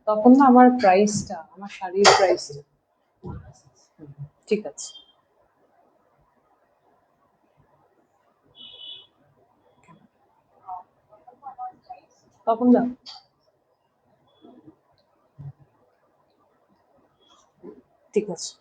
তখন না আমার প্রাইসটা, আমার শাড়ির প্রাইসটা। ঠিক আছে, তখন না ঠিক আছে।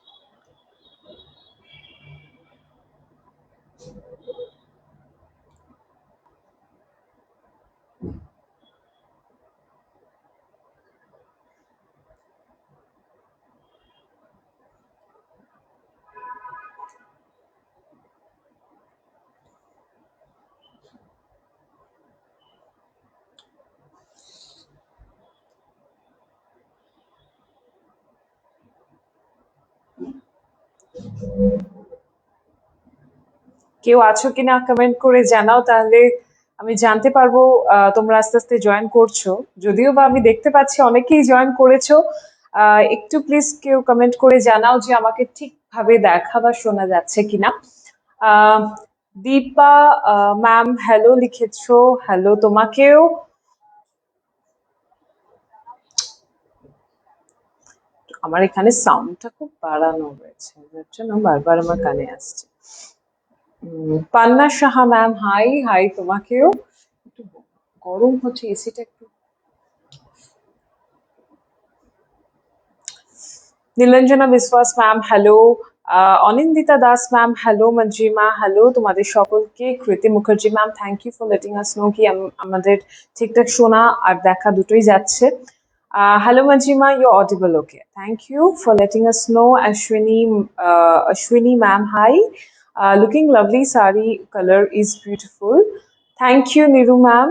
কেউ আছো কিনা কমেন্ট করে জানাও, তাহলে আমি জানতে পারবো তোমরা আস্তে আস্তে জয়েন করছো। যদিও বা আমি দেখতে পাচ্ছি অনেকেই জয়েন করেছো। একটু প্লিজ কেউ কমেন্ট করে জানাও যে আমাকে ঠিকভাবে দেখা বা শোনা যাচ্ছে কিনা। আহ দীপা ম্যাম হ্যালো লিখেছো, হ্যালো তোমাকেও। আমার এখানে সাউন্ডটা খুব বাড়ানো হয়েছে, যার জন্য বারবার আমার কানে আসছে। Panna Saha ma'am hi, hi তোমাকেও। একটু গরম হচ্ছে, এসিটা একটু। Nilanjana Biswas ma'am hello, Anindita Das ma'am hello, Manjima hello, তোমাদের সকলকে। Kriti Mukherjee ma'am thank you for letting us know কি আমাদের ঠিকঠাক শোনা আর দেখা দুটোই যাচ্ছে। Hello Manjima, you audible, okay, thank you for letting us know. Ashwini ma'am hi, looking lovely, sari colour is beautiful, thank you Niru ma'am.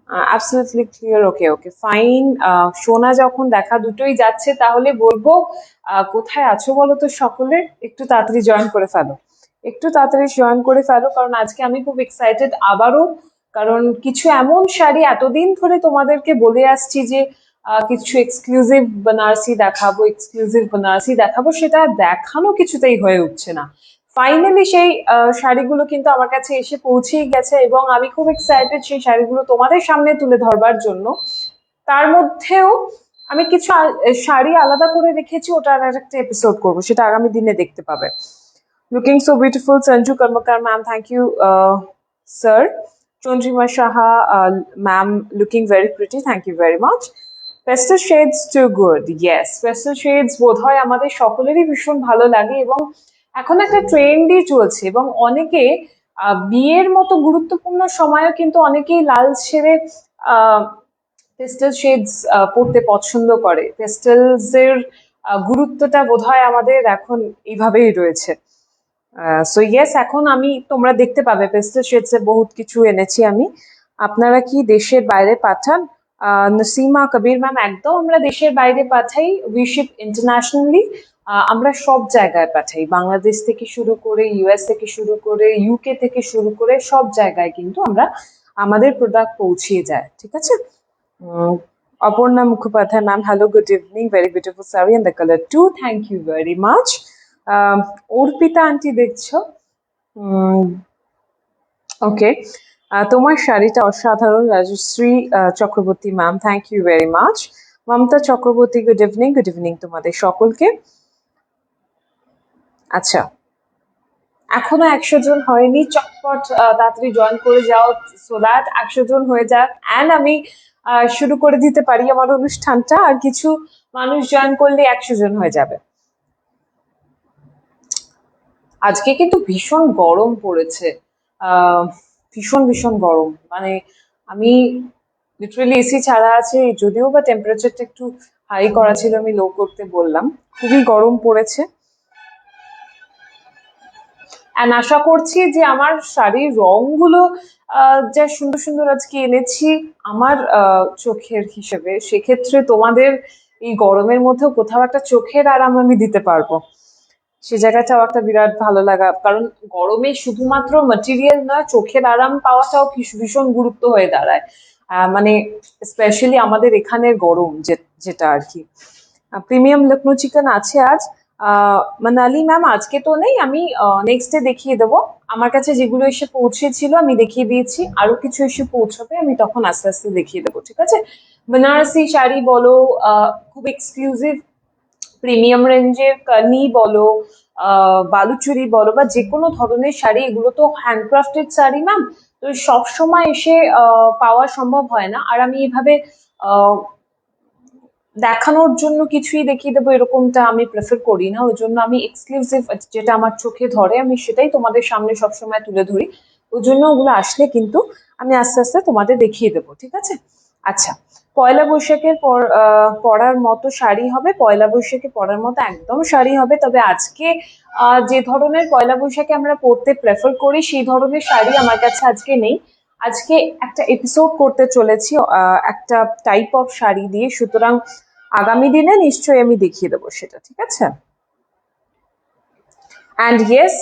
Absolutely clear, okay okay fine. শোনা যখন দেখা দুটোই যাচ্ছে, তাহলে বলবো কোথায় আছো বলো তো সকলে, একটু তাড়াতাড়ি জয়েন করে ফেলো, একটু তাড়াতাড়ি জয়েন করে ফেলো, কারণ আজকে আমি খুব এক্সাইটেড আবারও। কারণ কিছু এমন শাড়ি এতদিন ধরে তোমাদেরকে বলে আসছি যে কিছু এক্সক্লুসিভ বেনারসি দেখাবো, এক্সক্লুসিভ বেনারসি দেখাবো, সেটা দেখানো কিছুতেই হয়ে উঠছে না। ফাইনালি সেই শাড়িগুলো কিন্তু আমার কাছে এসে পৌঁছেই গেছে, এবং আমি খুব এক্সাইটেড সেই শাড়িগুলো তোমাদের সামনে তুলে ধরবার জন্য। তার মধ্যেও আমি কিছু শাড়ি আলাদা করে রেখেছি, ওটার আর একটা এপিসোড করবো, সেটা আগামী দিনে দেখতে পাবে। Looking so beautiful, Sanju Karmakar ma'am thank you sir. Chandrima Saha ma'am looking very pretty, thank you very much. Pastel shades too good, yes pastel shades বোধহয় আমাদের সকলেরই ভীষণ ভালো লাগে, এবং এখন একটা ট্রেন্ডই চলছে, এবং অনেকে বিয়ের মতো গুরুত্বপূর্ণ সময়ও কিন্তু অনেকেই লাল ছেড়ে পেস্টেল শেডস পড়তে পছন্দ করে। পেস্টেলস এর গুরুত্বটা বোধহয় আমাদের এখন এইভাবেই রয়েছে। সো ইয়েস, এখন আমি তোমরা দেখতে পাবে পেস্টেল শেডস এর বহুত কিছু এনেছি আমি। আপনারা কি দেশের বাইরে পাঠান? নসিমা কবির ম্যাম, একদম আমরা দেশের বাইরে পাঠাই, উই শিপ ইন্টারন্যাশনালি। আমরা সব জায়গায় পাঠাই, বাংলাদেশ থেকে শুরু করে ইউএস থেকে শুরু করে ইউকে থেকে শুরু করে সব জায়গায় কিন্তু আমরা আমাদের প্রোডাক্ট পৌঁছিয়ে যায়, ঠিক আছে। Aparna Mukhopadhyay ma'am hello, good evening, very beautiful sari and the colour too, thank you very much. Arpita aunty দেখছো, ওকে। তোমার শাড়িটা অসাধারণ, Rajashree Chakraborty ma'am thank you very much. Mamata Chakraborty good evening, good evening তোমাদের সকলকে। আচ্ছা, এখনো 100 জন হয়নি, চটপট তাড়াতাড়ি জয়েন করে যাও, সো দ্যাট 100 জন হয়ে যাক, অ্যান্ড আমি শুরু করে দিতে পারি আমার অনুষ্ঠানটা, আর কিছু মানুষ জয়েন করলে 100 জন হয়ে যাবে। আজকে কিন্তু ভীষণ গরম পড়েছে, ভীষণ ভীষণ গরম, মানে আমি লিটারেলি এসি ছাড়া আছে, যদিও বা টেম্পারেচারটা একটু হাই করা ছিল, আমি লো করতে বললাম, খুবই গরম পড়েছে। অ্যান্ড আশা করছি যে আমার শাড়ির রংগুলো যা সুন্দর সুন্দর আজকে এনেছি আমার চোখের হিসেবে, সেক্ষেত্রে তোমাদের এই গরমের মধ্যেও কোথাও একটা চোখের আরাম আমি দিতে পারবো। সে জায়গাটাও একটা বিরাট ভালো লাগা, কারণ গরমে শুধুমাত্র ম্যাটেরিয়াল নয়, চোখের আরাম পাওয়াটাও ভীষণ গুরুত্ব হয়ে দাঁড়ায়। মানে স্পেশালি আমাদের এখানের গরম যেটা আর কি। প্রিমিয়াম লখনৌ চিকেন আছে আজ। মানালি ম্যাম আজকে তো নেই, আমি নেক্সট ডে দেখিয়ে দেবো। আমার কাছে যেগুলো এসে পৌঁছেছিল আমি দেখিয়ে দিয়েছি, আরো কিছু এসে পৌঁছবে, আমি তখন আস্তে আস্তে দেখিয়ে দেবো, ঠিক আছে? বেনারসি শাড়ি বলো, খুব এক্সক্লুসিভ প্রিমিয়াম রেঞ্জের কানি বলো, বালুচুরি বলো, বা যে কোনো ধরনের শাড়ি, এগুলো তো হ্যান্ডক্রাফটেড শাড়ি ম্যাম, তো সব সময় এসে পাওয়া সম্ভব হয় না। আর আমি এভাবে আহ, দেখানোর জন্য কিছুই দেখিয়ে দেবো এরকমটা আমি প্রেফার করি না, ওই জন্য আমি এক্সক্লুসিভ যেটা আমার চোখে ধরে আমি সেটাই তোমাদের সামনে সবসময় তুলে ধরি। ওই জন্য ওগুলো আসলে কিন্তু আমি আস্তে আস্তে তোমাদের দেখিয়ে দেবো, ঠিক আছে? আচ্ছা, পয়লা বৈশাখের পরার মতো শাড়ি হবে, পয়লা বৈশাখে পরার মতো একদম শাড়ি হবে, তবে আজকে যে ধরনের পয়লা বৈশাখে আমরা পরতে প্রেফার করি সেই ধরনের শাড়ি আমার কাছে আজকে নেই। আজকে একটা এপিসোড করতে চলেছি একটা টাইপ অফ শাড়ি দিয়ে, সুতরাং আগামী দিনে নিশ্চয়ই আমি দেখিয়ে দেবো সেটা, ঠিক আছে? And yes,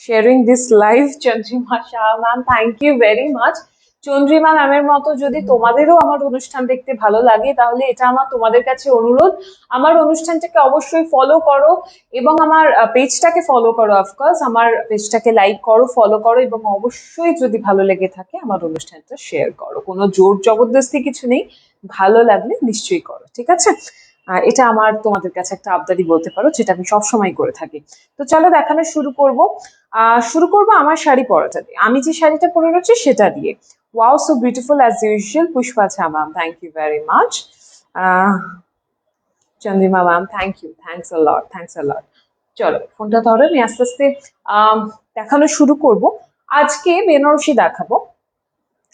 sharing this live, Chandrima Shah ma'am, thank you very much. চন্দ্রিমা ম্যামের মতো যদি তোমাদেরও আমার অনুষ্ঠান দেখতে ভালো লাগে, তাহলে এটা আমার তোমাদের কাছে অনুরোধ, আমার অনুষ্ঠানটাকে অবশ্যই ফলো করো এবং আমার পেজটাকে ফলো করো, অফকোর্স আমার পেজটাকে লাইক করো, ফলো করো, এবং অবশ্যই যদি ভালো লেগে থাকে আমার অনুষ্ঠানটা শেয়ার করো। কোনো জোর জবরদস্তি কিছু নেই, ভালো লাগলে নিশ্চয়ই করো, ঠিক আছে? এটা আমার তোমাদের কাছে একটা আবদারি বলতে পারো, যেটা আমি সবসময় করে থাকি। তো চলো দেখানো শুরু করবো আমার শাড়ি পরাটা দিয়ে, আমি যে শাড়িটা পরে রয়েছি সেটা দিয়ে। Wow, so beautiful as usual, Pushpa Jha ma'am, thank you very much. Chandrima ma'am, thank you, thanks a lot. চলো ফোনটা ধরো, আমি আস্তে আস্তে দেখানো শুরু করব। আজকে বেনারসি দেখাবো,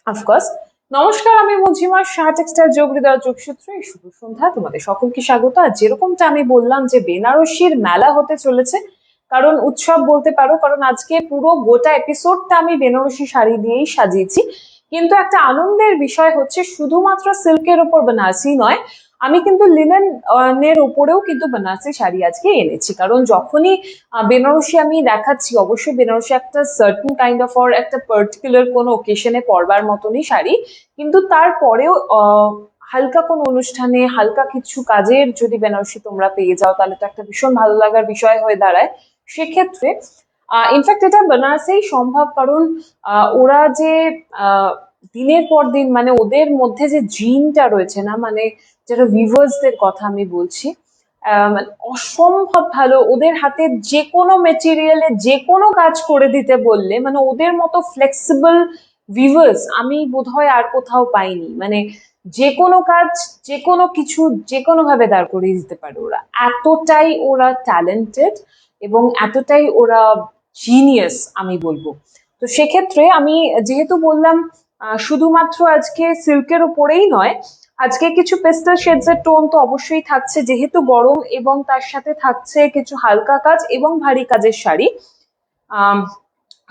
অফকোর্স। নমস্কার, আমি মজিমা, শাহ টেক্সটাইল যোগ হৃদয় যোগসূত্র, এই শুভ সন্ধ্যা, তোমাদের সকলকে স্বাগত। আর যেরকমটা আমি বললাম যে বেনারসির মেলা হতে চলেছে, কারণ উৎসব বলতে পারো, কারণ আজকে পুরো গোটা এপিসোডটা আমি বেনারসি শাড়ি দিয়েই সাজিয়েছি। কিন্তু একটা আনন্দের বিষয় হচ্ছে, শুধুমাত্র সিল্কের ওপর বেনারসি নয়, আমি কিন্তু লিনেন এর উপরেও কিন্তু বেনারসি শাড়ি আজকে এনেছি। কারণ যখনই বেনারসি আমি দেখাচ্ছি, অবশ্যই বেনারসি একটা সার্টেন কাইন্ড অফ, অর একটা পার্টিকুলার কোনো ওকেশনে পরবার মতনই শাড়ি, কিন্তু তারপরেও হালকা কোনো অনুষ্ঠানে হালকা কিছু কাজের যদি বেনারসি তোমরা পেয়ে যাও, তাহলে তো একটা ভীষণ ভালো লাগার বিষয় হয়ে দাঁড়ায়। সেক্ষেত্রে ইনফ্যাক্ট এটা বেনারসেই সম্ভব, কারণ ওরা যে দিনের পর দিন, মানে ওদের মধ্যে যে জিনটা রয়েছে না, মানে যারা ভিভার্সদের কথা আমি বলছি, মানে অসম্ভব ভালো। ওদের হাতে যে কোনো মেটেরিয়ালে যে কোনো কাজ করে দিতে বললে, মানে ওদের মতো ফ্লেক্সিবল ভিভার্স আমি বোধহয় আর কোথাও পাইনি। মানে যে কোনো কাজ, যে কোনো কিছু, যে কোনো ভাবে দাঁড় করিয়ে দিতে পারে ওরা, এতটাই ওরা ট্যালেন্টেড এবং এতটাই ওরা জিনিয়াস আমি বলবো। তো সেক্ষেত্রে আমি যেহেতু বললাম শুধুমাত্র আজকে সিল্কের উপরেই নয়, আজকে কিছু পেস্টাল শেডস এর টোন তো অবশ্যই থাকছে, যেহেতু গরম, এবং তার সাথে থাকছে কিছু হালকা কাজ এবং ভারী কাজের শাড়ি।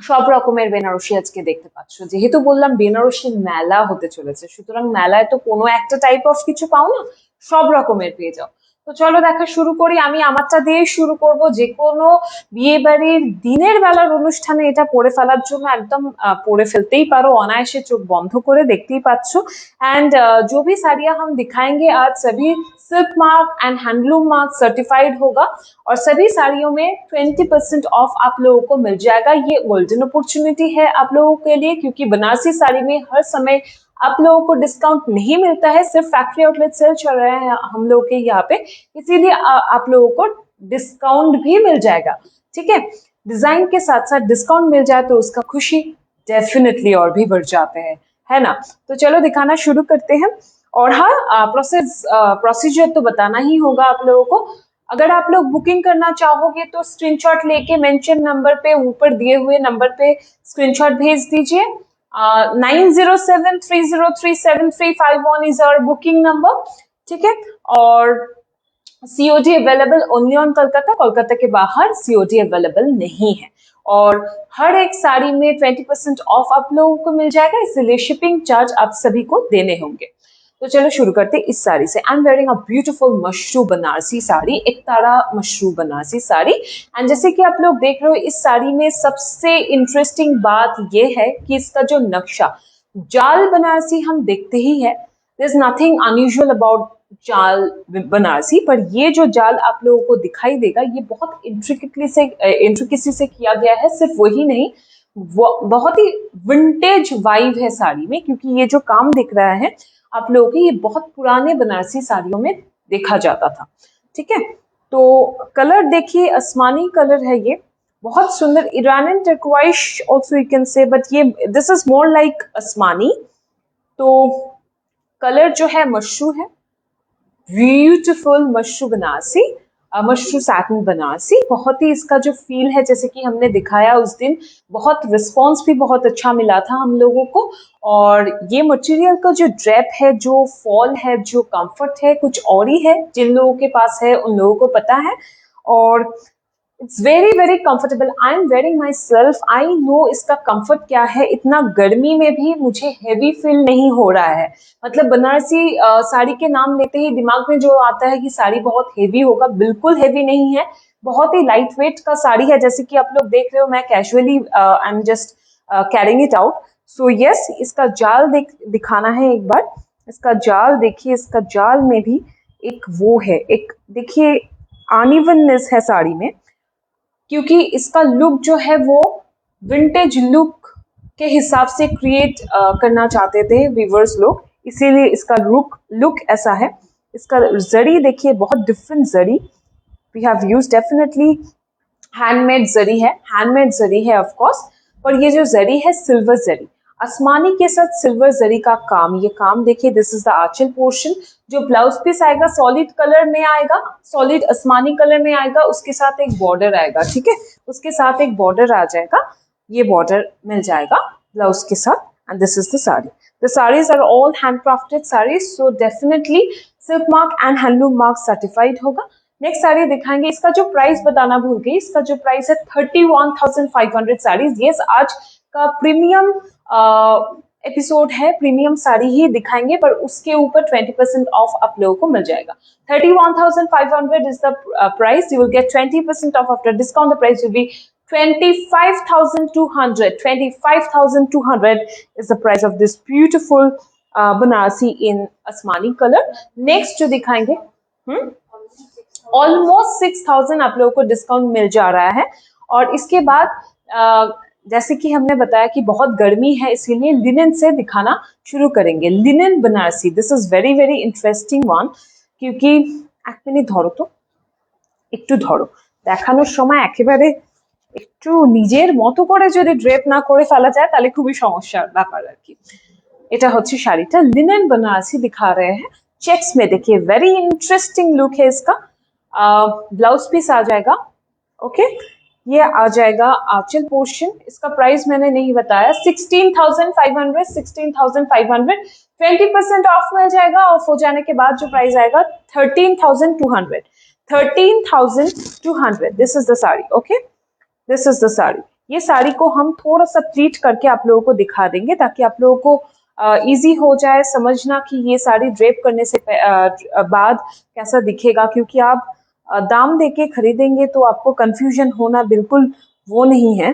সব রকমের বেনারসি আজকে দেখতে পাচ্ছ, যেহেতু বললাম বেনারসির মেলা হতে চলেছে, সুতরাং মেলায় তো কোনো একটা টাইপ অফ কিছু পাও না, সব রকমের পেয়ে যাও। তো চলো দেখা শুরু করি, আমি আমারটা দিয়ে শুরু করব। যে কোনো বিয়ে বাড়ির দিনের বেলার অনুষ্ঠানে এটা পরে ফেলার জন্য একদম পরে ফেলতেই পারো অনায়াসে, চোখ বন্ধ করে, দেখতেই পাচ্ছ। एंड जो भी साड़ियां हम दिखाएंगे आज, सभी silk mark and handloom mark certified होगा, और सभी साड़ियों में 20% ऑफ आप लोगों को मिल जाएगा। ये गोल्डन अपॉर्चुनिटी है आप लोगों के लिए, क्योंकि बनारसी साड़ी में हर समय आप लोगों को डिस्काउंट नहीं मिलता है, सिर्फ फैक्ट्री आउटलेट सेल चल रहे हैं हम लोगों के यहाँ पे, इसीलिए आप लोगों को डिस्काउंट भी मिल जाएगा, ठीक है? डिजाइन के साथ साथ डिस्काउंट मिल जाए तो उसका खुशी डेफिनेटली और भी बढ़ जाते हैं, है ना? तो चलो दिखाना शुरू करते हैं। और हाँ, प्रोसीजर तो बताना ही होगा आप लोगों को। अगर आप लोग बुकिंग करना चाहोगे तो स्क्रीनशॉट लेके मेंशन नंबर पे, ऊपर दिए हुए नंबर पे स्क्रीनशॉट भेज दीजिए। 9073037351 इज आवर बुकिंग नंबर, ठीक है? और COD available only on Kolkata, Kolkata के बाहर सीओडी अवेलेबल नहीं है। और हर एक साड़ी में 20% ऑफ आप लोगों को मिल जाएगा, इसलिए शिपिंग चार्ज आप सभी को देने होंगे। तो तो चलो शुरू करते हैं इस साड़ी से। I am wearing a beautiful mashru Banarasi sari, एक तारा मशरू बनारसी साड़ी। एंड जैसे कि आप लोग देख रहे हो, इस साड़ी में सबसे इंटरेस्टिंग बात ये है कि इसका जो नक्शा, जाल बनारसी हम देखते ही है, there is nothing unusual about जाल बनारसी, पर ये जो जाल आप लोगों को दिखाई देगा ये बहुत इंट्रिकेसी से किया गया है। सिर्फ वही नहीं, बहुत ही विंटेज वाइब है साड़ी में, क्योंकि ये जो काम दिख रहा है आप लोगों को, ये बहुत पुराने बनारसी साड़ियों में देखा जाता था। ठीक है, तो कलर देखिए, आसमानी कलर है ये, बहुत सुंदर, Iranian turquoise also you can say, but ये दिस इज मोर लाइक आसमानी। तो कलर जो है मशरू है, ब्यूटीफुल मशरू बनारसी, मशरू सैटिन बनारसी। बहुत ही इसका जो फील है, जैसे कि हमने दिखाया उस दिन, बहुत रिस्पॉन्स भी बहुत अच्छा मिला था हम लोगों को। और ये मटेरियल का जो ड्रेप है, जो फॉल है, जो कंफर्ट है, कुछ और ही है। जिन लोगों के पास है उन लोगों को पता है। और it's very very comfortable. I am wearing my self, I know इसका कंफर्ट क्या है। इतना गर्मी में भी मुझे हैवी फील नहीं हो रहा है। मतलब बनारसी साड़ी के नाम लेते ही दिमाग में जो आता है कि साड़ी बहुत हेवी होगा, बिल्कुल हेवी नहीं है, बहुत ही लाइट वेट का साड़ी है। जैसे कि आप लोग देख रहे हो, मैं casually I am just carrying it out. So yes, इसका जाल दिखाना है एक बार। इसका जाल देखिए, इसका जाल में भी एक वो है, एक देखिए अनइवननेस है साड़ी में, क्योंकि इसका लुक जो है वो विंटेज लुक के हिसाब से क्रिएट करना चाहते थे वीवर्स लोग, इसीलिए इसका लुक ऐसा है। इसका जरी देखिए, बहुत different zari we have use, definitely handmade zari है, हैंडमेड जरी है ऑफ कोर्स। पर ये जो जरी है सिल्वर जरी, आसमानी के साथ सिल्वर जरी का काम, ये काम देखिए, this is the Aanchal portion. जो ब्लाउज पीस आएगा सॉलिड कलर में आएगा, सॉलिड आसमानी कलर में आएगा, उसके साथ एक बॉर्डर आएगा। ठीक है, उसके साथ एक बॉर्डर आ जाएगा, ये बॉर्डर मिल जाएगा ब्लाउज के साथ। And this is the sari. The saris are all handcrafted saris, so definitely silk mark and handloom mark certified होगा। नेक्स्ट साड़ी दिखाएंगे, इसका जो प्राइस बताना भूल गई, इसका जो प्राइस है 31,500 साड़ीज। यस, आज का प्रीमियम एपिसोड है, प्रीमियम साड़ी ही दिखाएंगे, पर उसके ऊपर 20% ऑफ आप लोगों को मिल जाएगा। 31,500 is the price, you will get 20% off after discount. The price will B 25,200. 25,200 is the price of this beautiful Banarasi in asmani color. Next जो दिखाएंगे, ऑलमोस्ट 6,000 आप लोगों को डिस्काउंट मिल जा रहा है। और इसके बाद जैसे कि हमने बताया कि बहुत गर्मी है, इसीलिए लिनन से दिखाना शुरू करेंगे। Linen Banarasi, this is very very interesting one, क्योंकि एक मिनिट ধরো তো, একটু ধরো, দেখানোর সময় একেবারে একটু নিজের মতো করে যদি ড্রেপ না করে ফেলা যায় তাহলে খুবই সমস্যার ব্যাপার আর কি। এটা হচ্ছে শাড়িটা, लिनन बनारसी दिखा रहे हैं, चेक्स में देखिए, वेरी इंटरेस्टिंग लुक है इसका। ब्लाउज पीस आ जाएगा, ओके, ये आ जाएगा आंचल पोर्शन। इसका प्राइस मैंने नहीं बताया, 16,500, 16,500। 20% ऑफ मिल जाएगा, ऑफ हो जाने के बाद जो प्राइस आएगा 13,200, 13,200। This is the sari, okay, this is the sari. ये साड़ी को हम थोड़ा सा प्लीट करके आप लोगों को दिखा देंगे, ताकि आप लोगों को इजी हो जाए समझना कि ये साड़ी ड्रेप करने से बाद कैसा दिखेगा। क्योंकि आप दाम देके खरीदेंगे तो आपको कंफ्यूजन होना बिल्कुल वो नहीं है,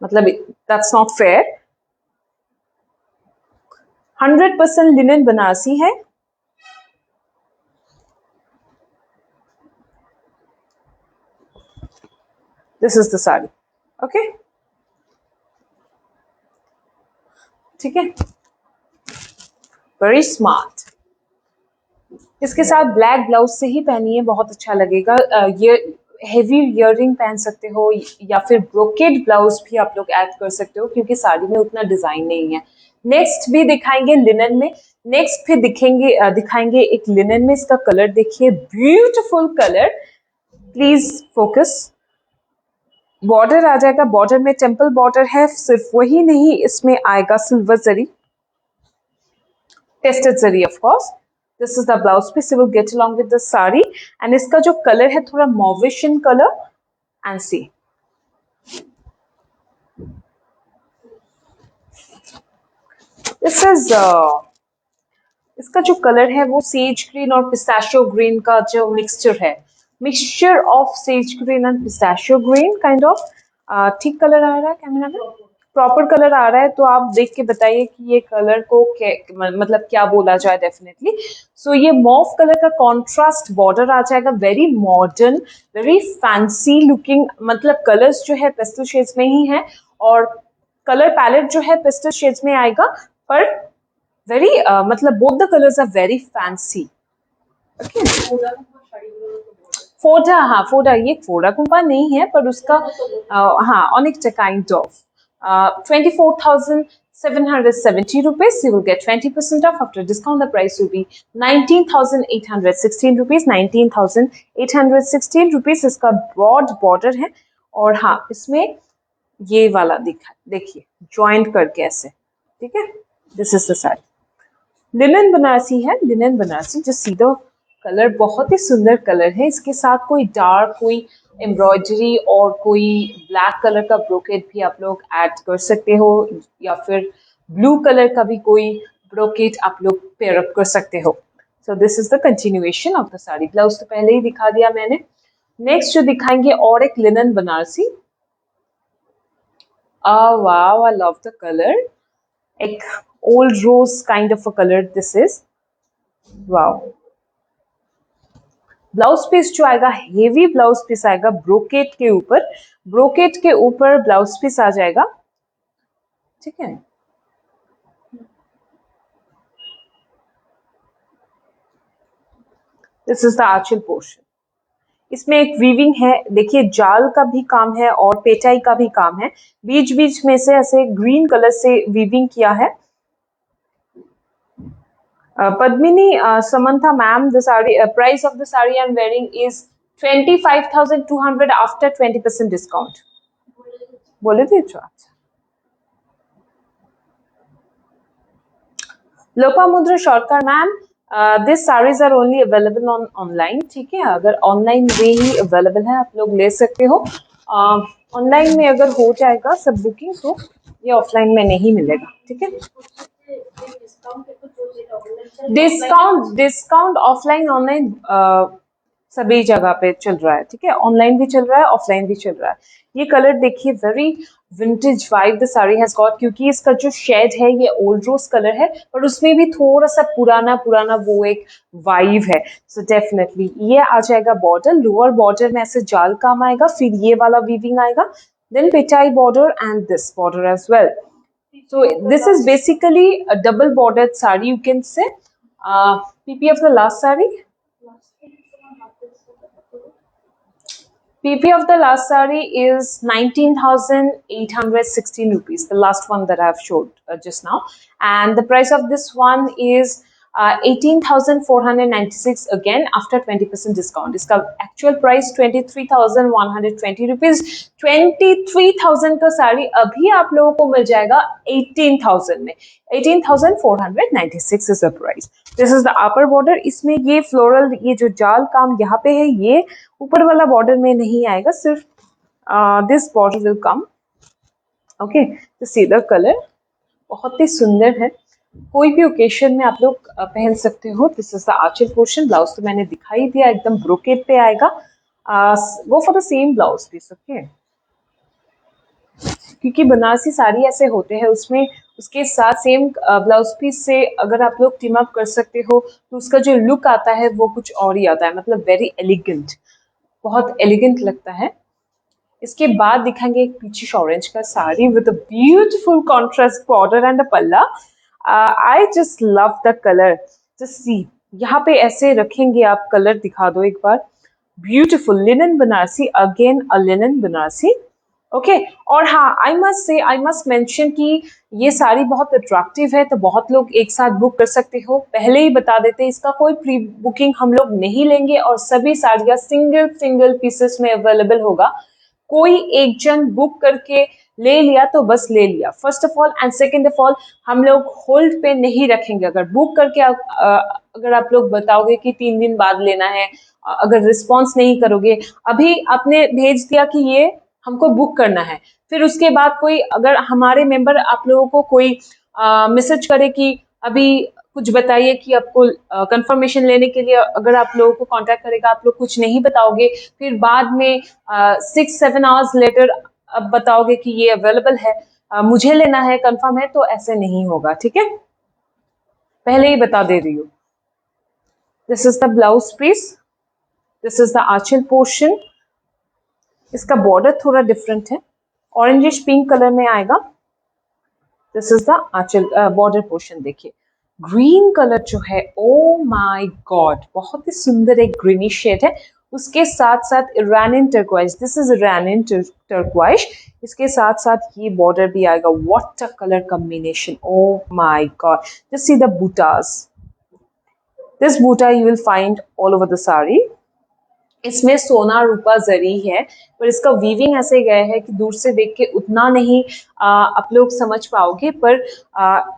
मतलब that's not fair. 100% linen Banarasi है। This is the sari, okay, ठीक है, वेरी स्मार्ट। इसके साथ ब्लैक ब्लाउज से ही पहनिए, बहुत अच्छा लगेगा। ये हेवी इयररिंग पहन सकते हो, या फिर ब्रोकेड ब्लाउज भी आप लोग ऐड कर सकते हो, क्योंकि साड़ी में उतना डिजाइन नहीं है। नेक्स्ट भी दिखाएंगे लिनन में, नेक्स्ट फिर दिखाएंगे एक लिनन में। इसका कलर देखिए, beautiful colour, please focus. Border आ जाएगा, बॉर्डर में टेम्पल बॉर्डर है, सिर्फ वही नहीं, इसमें आएगा silver zari, tested zari of course. This is the blouse piece, you will get along with the sari, and इसका जो कलर है थोड़ा mauvish in color, and see, this is इसका जो कलर है वो सेज ग्रीन और पिस्ताशियो ग्रीन का जो मिक्सचर है, mixture of sage green and pistachio green kind of. ठीक कलर आ रहा है कैमरा में, प्रॉपर कलर आ रहा है, तो आप देख के बताइए कि ये कलर को मतलब क्या बोला जाए डेफिनेटली। सो ये मॉफ कलर का कॉन्ट्रास्ट बॉर्डर आ जाएगा, very modern, very fancy looking, मतलब कलर्स जो है पेस्टल शेड्स में ही है, और कलर पैलेट जो है पेस्टल शेड्स में आएगा, पर वेरी मतलब both the colours are very fancy. फोडा, हाँ फोडा, ये फोडा कुंपा नहीं है पर उसका हाँ ऑनिक kind of 24,770 rupees. You will get 20% off. After discount, the price will be 19,816 rupees. 19,816 rupees इसका ब्रॉड बॉर्डर है, और हाँ इसमें ये वाला देखिए ज्वाइंट करके ऐसे, ठीक है। This is the side, linen Banarasi है, लिनन बनारसी जो सीधा कलर बहुत ही सुंदर कलर है, इसके साथ कोई डार्क कोई एम्ब्रॉयडरी और कोई ब्लैक कलर का ब्रोकेट भी आप लोग ऐड कर सकते हो, या फिर ब्लू कलर का भी कोई ब्रोकेट आप लोग पेयर अप कर सकते हो। सो this is the continuation of the sari. Blouse तो पहले ही दिखा दिया मैंने। नेक्स्ट जो दिखाएंगे और एक linen Banarasi. Wow, I love the colour, एक old rose kind of a color this is. wow, blouse piece जो आएगा हेवी ब्लाउज पीस आएगा, ब्रोकेट के ऊपर, ब्रोकेट के ऊपर ब्लाउज पीस आ जाएगा, ठीक है। This is the Aanchal portion, इसमें एक वीविंग है, देखिए जाल का भी काम है और पेटाई का भी काम है, बीच बीच में से ऐसे ग्रीन कलर से वीविंग किया है। Padmini, Samantha ma'am, the saree price of the saree I'm wearing is 25,200 after 20% discount. बोले थे अच्छा। Lopamudra shortcut ma'am, this saris are only available on online, ठीक है। अगर ऑनलाइन में ही अवेलेबल है आप लोग ले सकते हो, ऑनलाइन में अगर हो जाएगा सब बुकिंग तो ये ऑफलाइन में नहीं मिलेगा, ठीक है। डिस्काउंट ऑफलाइन ऑनलाइन सभी जगह पे चल रहा है, ठीक है। ऑनलाइन भी चल रहा है, ऑफलाइन भी चल रहा है। ये कलर देखिए, very vintage vibe the sari has got, क्योंकि इसका जो शेड है ये ओल्ड रोज कलर है, पर उसमें भी थोड़ा सा पुराना पुराना वो एक वाइब है। सो डेफिनेटली ये आ जाएगा बॉर्डर, लोअर बॉर्डर में ऐसे जाल काम आएगा, फिर ये वाला वीविंग आएगा, देन पिटाई border and this border as well. So this is basically a double bordered sari, you can say. PP of the last sari. PP of the last sari is 19,816 rupees, the last one that I have showed just now. And the price of this one is 18,496 again after 20% discount. इसका actual price 23,120 rupees. 23,000 का साड़ी अभी आप लोगों को मिल जाएगा 18,000 में। 18,496 is the price. This is the upper border. इसमें ये floral, ये जो जाल काम यहाँ पे है, ये ऊपर वाला बॉर्डर में नहीं आएगा, सिर्फ this border will come. Okay, तो सीधा कलर बहुत ही सुंदर है, कोई भी ओकेशन में आप लोग पहन सकते हो। This is the Aanchal portion. Blouse तो मैंने दिखाई दिया, एकदम ब्रोकेट पे आएगा। Go for the same blouse piece, okay, क्योंकि बनारसी साड़ी ऐसे होते हैं, उसमें उसके साथ सेम ब्लाउज पीस से अगर आप लोग टीम अप कर सकते हो तो उसका जो लुक आता है वो कुछ और ही आता है, मतलब वेरी एलिगेंट, बहुत एलिगेंट लगता है। इसके बाद दिखाएंगे एक पीचिश ऑरेंज का sari with a beautiful contrast border and a palla. I just love the colour, just see, यहाँ पे ऐसे रखेंगे आप, कलर दिखा दो एक बार, beautiful linen Banarasi, again a linen Banarasi, okay. और हाँ, आई मस्ट मेंशन कि ये साड़ी बहुत अट्रैक्टिव है, तो बहुत लोग एक साथ बुक कर सकते हो। पहले ही बता देते हैं, इसका कोई प्री बुकिंग हम लोग नहीं लेंगे और सभी साड़ियाँ सिंगल पीसेस में अवेलेबल होगा। कोई एक जन बुक करके ले लिया तो बस ले लिया, first of all, and second of all हम लोग होल्ड पे नहीं रखेंगे। अगर बुक करके अगर आप लोग बताओगे कि 3 दिन बाद लेना है, अगर रिस्पॉन्स नहीं करोगे, अभी आपने भेज दिया कि ये हमको बुक करना है, फिर उसके बाद कोई अगर हमारे मेंबर आप लोगों को कोई मैसेज करे कि अभी कुछ बताइए कि आपको कंफर्मेशन लेने के लिए अगर आप लोगों को कांटेक्ट करेगा, आप लोग कुछ नहीं बताओगे, फिर बाद में 6-7 आवर्स लेटर अब बताओगे कि ये अवेलेबल है, मुझे लेना है, कंफर्म है, तो ऐसे नहीं होगा, ठीक है, पहले ही बता दे रही हूँ। This is the blouse piece, this is the Aanchal portion, इसका बॉर्डर थोड़ा डिफरेंट है, ऑरेंजिश पिंक कलर में आएगा। This is the aanchal border portion, देखिए ग्रीन कलर जो है, ओ माय गॉड, बहुत ही सुंदर एक ग्रीनिश शेड है, उसके साथ साथ Iranian turquoise, this is Iranian turquoise, इसके साथ साथ ये बॉर्डर भी आएगा, what a colour combination, oh my God, just see the butas, this buta you will find all over the sari. इसमें सोना रूपा जरी है, पर इसका वीविंग ऐसे गया है कि दूर से देख के उतना नहीं आप लोग समझ पाओगे, पर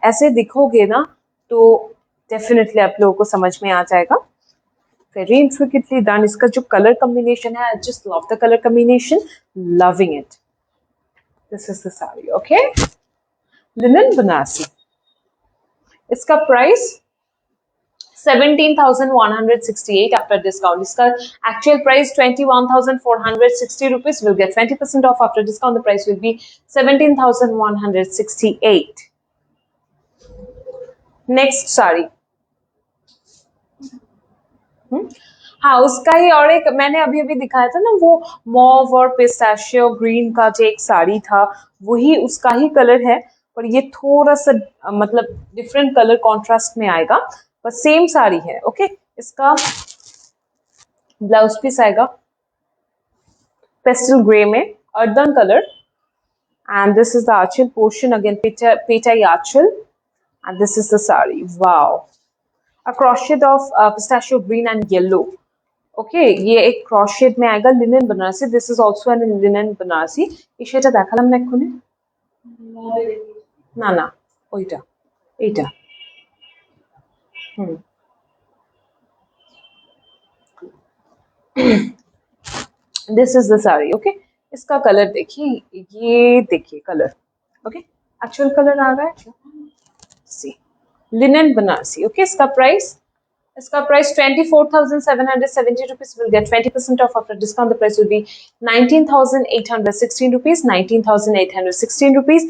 ऐसे दिखोगे ना तो डेफिनेटली आप लोगों को समझ में आ जाएगा। Very intricately done. इसका जो कलर कॉम्बिनेशन है, आई just love the colour combination, loving it. This is the sari, okay, linen Banarasi. इसका प्राइस 17,168 after discount. इसका actual price 21,460 rupees. Will get 20% off after discount. The price will be 17,168. Next sari, हाँ उसका ही और एक मैंने अभी अभी दिखाया था ना, वो मॉव और पिस्ताशियो ग्रीन का जो एक साड़ी था, वही उसका ही कलर है, पर ये थोड़ा सा मतलब डिफरेंट कलर कॉन्ट्रास्ट में आएगा, पर सेम साड़ी है, ओके। इसका ब्लाउज पीस आएगा पेस्टल ग्रे में, earthen colour, and this is the archal portion, again petai archal, and this is the sari. Wow, a crochet of pistachio green and yellow. Okay, ये एक crochet में आएगा, linen Banarasi, this is also an linen Banarasi. এই সেটা দেখালাম না এক্ষুনি, না না ওইটা এইটা, this is the sari, okay. इसका कलर देखिए, ये देखिए कलर, ओके, एक्चुअल कलर आ रहा है, सी लिनन बनारसी, ओके। इसका price 24,770 rupees. Will get 20% off after discount. The price will be 19,816 rupees. 19,816 rupees.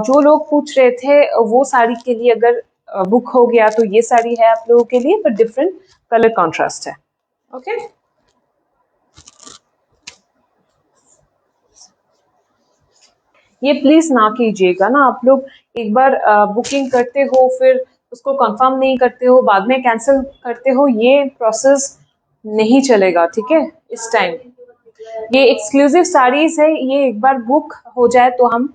जो लोग पूछ रहे थे वो साड़ी के लिए अगर बुक हो गया तो ये साड़ी है आप लोगों के लिए, पर डिफरेंट कलर कॉन्ट्रास्ट है, ओके। ये प्लीज ना कीजिएगा ना आप लोग, एक बार बुकिंग करते हो फिर उसको कंफर्म नहीं करते हो, बाद में कैंसिल करते हो, ये प्रोसेस नहीं चलेगा, ठीक है। इस टाइम ये एक्सक्लूसिव साड़ीज है, ये एक बार बुक हो जाए तो हम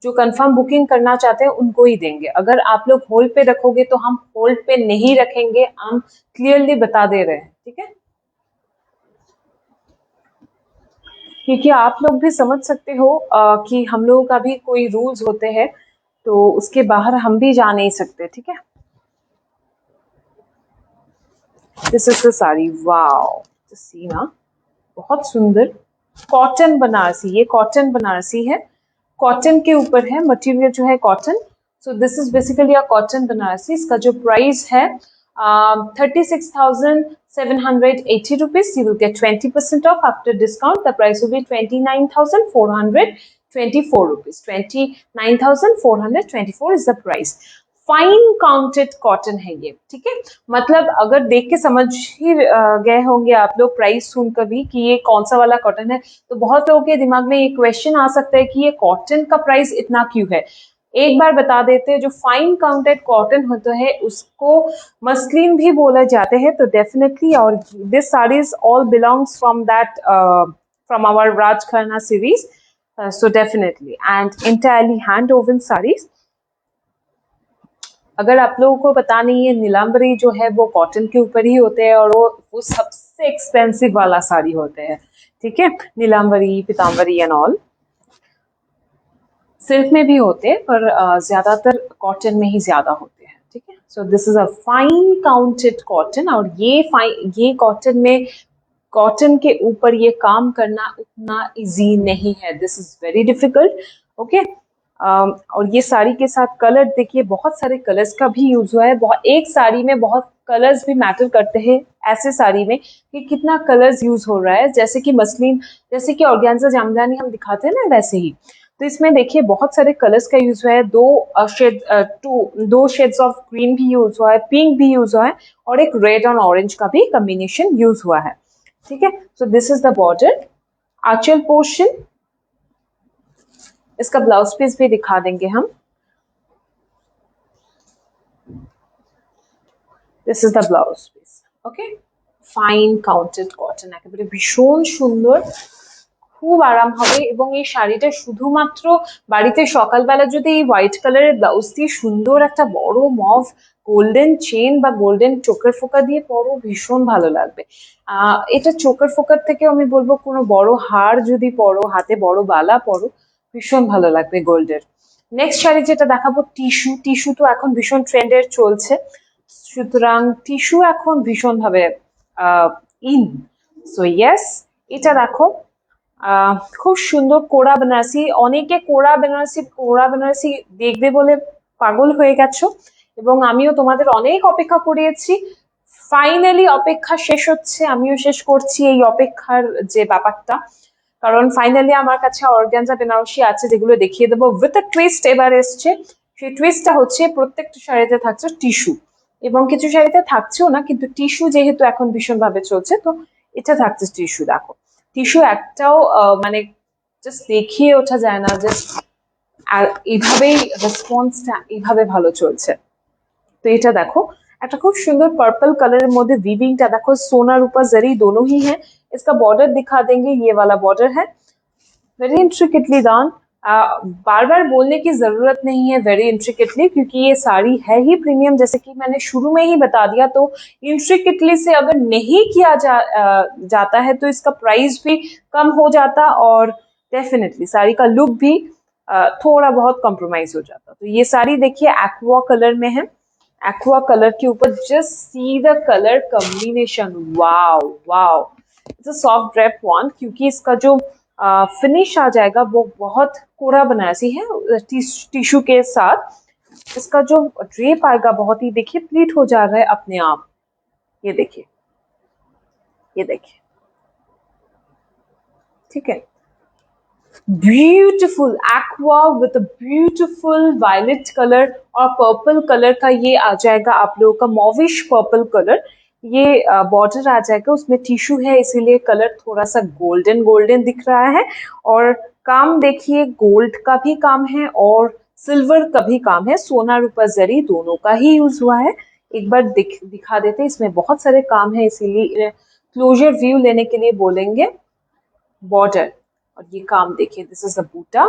जो कंफर्म बुकिंग करना चाहते हैं उनको ही देंगे, अगर आप लोग होल्ड पे रखोगे तो हम होल्ड पे नहीं रखेंगे, हम क्लियरली बता दे रहे हैं, ठीक है, क्योंकि आप लोग भी समझ सकते हो कि हम लोगों का भी कोई रूल्स होते हैं, तो उसके बाहर हम भी जा नहीं सकते, ठीक है। This is the sari, wow, see ना, बहुत सुंदर कॉटन बनारसी, ये कॉटन बनारसी है, कॉटन के ऊपर है, मटेरियल जो है cotton, so this is basically a cotton Banarasi. इसका जो प्राइस है 36,780 rupees. You will get 20% off after discount. The price will be 29,424 rupees. 29,424 is the price. Fine counted cotton है ये, ठीक है, मतलब अगर देख के समझ ही गए होंगे आप लोग प्राइस सुनकर भी कि ये कौन सा वाला कॉटन है, तो बहुत लोगों के दिमाग में ये क्वेश्चन आ सकता है कि ये कॉटन का प्राइस इतना क्यों है। एक बार बता देते हैं, जो फाइन काउंटेड कॉटन होता है उसको मसलिन भी बोला जाते हैं, तो डेफिनेटली, और this saris all belongs from that from our Rajkhanna series, so definitely, and entirely hand woven saris. अगर आप लोगों को पता नहीं है, नीलांबरी जो है वो कॉटन के ऊपर ही होते हैं, और वो सबसे एक्सपेंसिव वाला साड़ी होते हैं, ठीक है, नीलांबरी, पीतांबरी एंड ऑल, सिल्क में भी होते हैं, पर ज्यादातर कॉटन में ही ज्यादा होते हैं, ठीक है। So this is a fine counted cotton, और ये कॉटन में, कॉटन के ऊपर ये काम करना उतना इजी नहीं है, this is very difficult, okay. और ये साड़ी के साथ कलर देखिए, बहुत सारे कलर्स का भी यूज हुआ है। बहुत, एक साड़ी में बहुत कलर्स भी मैटर करते हैं ऐसे साड़ी में कि कितना कलर्स यूज हो रहा है। जैसे कि मसलिन, जैसे कि ऑर्गेन्जा जामदानी हम दिखाते हैं ना, वैसे ही। तो इसमें देखिए बहुत सारे कलर्स का यूज हुआ है। दो शेड्स ऑफ ग्रीन भी यूज हुआ है, पिंक भी यूज हुआ है, और एक रेड और ऑरेंज का भी कॉम्बिनेशन यूज हुआ है। ठीक है, so this is the border. Aanchal portion, इसका ब्लाउज पीस भी दिखा देंगे हम। This is the blouse piece. Okay, fine counted cotton, একেবারে ভীষণ সুন্দর, খুব আরাম হবে। এবং এই শাড়িটা শুধুমাত্র বাড়িতে সকালবেলা যদি এই হোয়াইট কালারের ব্লাউজ দিয়ে সুন্দর একটা বড় মভ গোল্ডেন চেন বা গোল্ডেন চোখের ফোকা দিয়ে পরো, ভীষণ ভালো লাগবে। এটা চোখের ফোকার থেকে আমি বলবো কোনো বড় হার যদি পরো, হাতে বড় বালা পরো, ভীষণ ভালো লাগবে গোল্ডের। নেক্সট শাড়ি যেটা দেখাবো, টিস্যু। টিস্যু তো এখন ভীষণ ট্রেন্ডের চলছে, সুতরাং টিস্যু এখন ভীষণ ভাবে ইন। সো ইয়েস, এটা দেখো, খুব সুন্দর কোড়া বেনারসি। অনেকে কোড়া বেনারসি দেখবে বলে পাগল হয়ে গেছো, এবং আমিও তোমাদের অনেক অপেক্ষা করিয়েছি। ফাইনালি অপেক্ষা শেষ হচ্ছে, আমিও শেষ করছি এই অপেক্ষার যে ব্যাপারটা। কারণ ফাইনালি আমার কাছে অর্গানজা বেনারসি আছে যেগুলো দেখিয়ে দেবো উইথ আ টুইস্ট। এবার এসছে সেই টুইস্টটা হচ্ছে প্রত্যেকটা শাড়িতে থাকছে টিস্যু, এবং কিছু শাড়িতে থাকছেও না, কিন্তু টিস্যু যেহেতু এখন ভীষণ ভাবে চলছে, তো এটা থাকছে টিস্যু। দেখো, টিস্যু একটাও মানে জাস্ট দেখিয়ে ওঠা যায় না, জাস্ট। আর এইভাবেই রেসপন্সটা এইভাবে ভালো চলছে। তো এটা দেখো, একটা খুব সুন্দর पर्पल कलर মধ্যে वीविंगটা देखो, सोना रूपा जरी दोनों ही है। इसका बॉर्डर दिखा देंगे, ये वाला बॉर्डर है, वेरी इंट्रिकेटली डन। बार बार बोलने की जरूरत नहीं है वेरी इंट्रिकेटली, क्योंकि ये साड़ी है ही प्रीमियम, जैसे कि मैंने शुरू में ही बता दिया। तो इंट्रिकेटली से अगर नहीं किया जाता है तो इसका प्राइस भी कम हो जाता, और डेफिनेटली साड़ी का लुक भी थोड़ा बहुत कॉम्प्रोमाइज हो जाता। तो ये साड़ी देखिए एक्वा कलर में है। एक्वा कलर के ऊपर just see the colour combination, wow wow. It's a soft drape one, क्योंकि इसका जो फिनिश आ जाएगा वो बहुत कोरा बनारसी है टिश्यू के साथ। इसका जो ड्रेप आएगा बहुत ही, देखिए प्लीट हो जाएगा अपने आप। ये देखिए, ये देखिए, ठीक है। Beautiful aqua with beautiful violet colour और पर्पल कलर का ये आ जाएगा आप लोगों का, मॉविश पर्पल कलर। ये बॉर्डर आ जाएगा, उसमें टिश्यू है इसीलिए कलर थोड़ा सा गोल्डन गोल्डन दिख रहा है। और काम देखिए, गोल्ड का भी काम है और सिल्वर का भी काम है, सोना रूपा जरी दोनों का ही यूज हुआ है। एक बार दिखा देते, इसमें बहुत सारे काम है इसीलिए क्लोजर व्यू लेने के लिए बोलेंगे। बॉर्डर और ये काम देखिए, दिस इज द बूटा।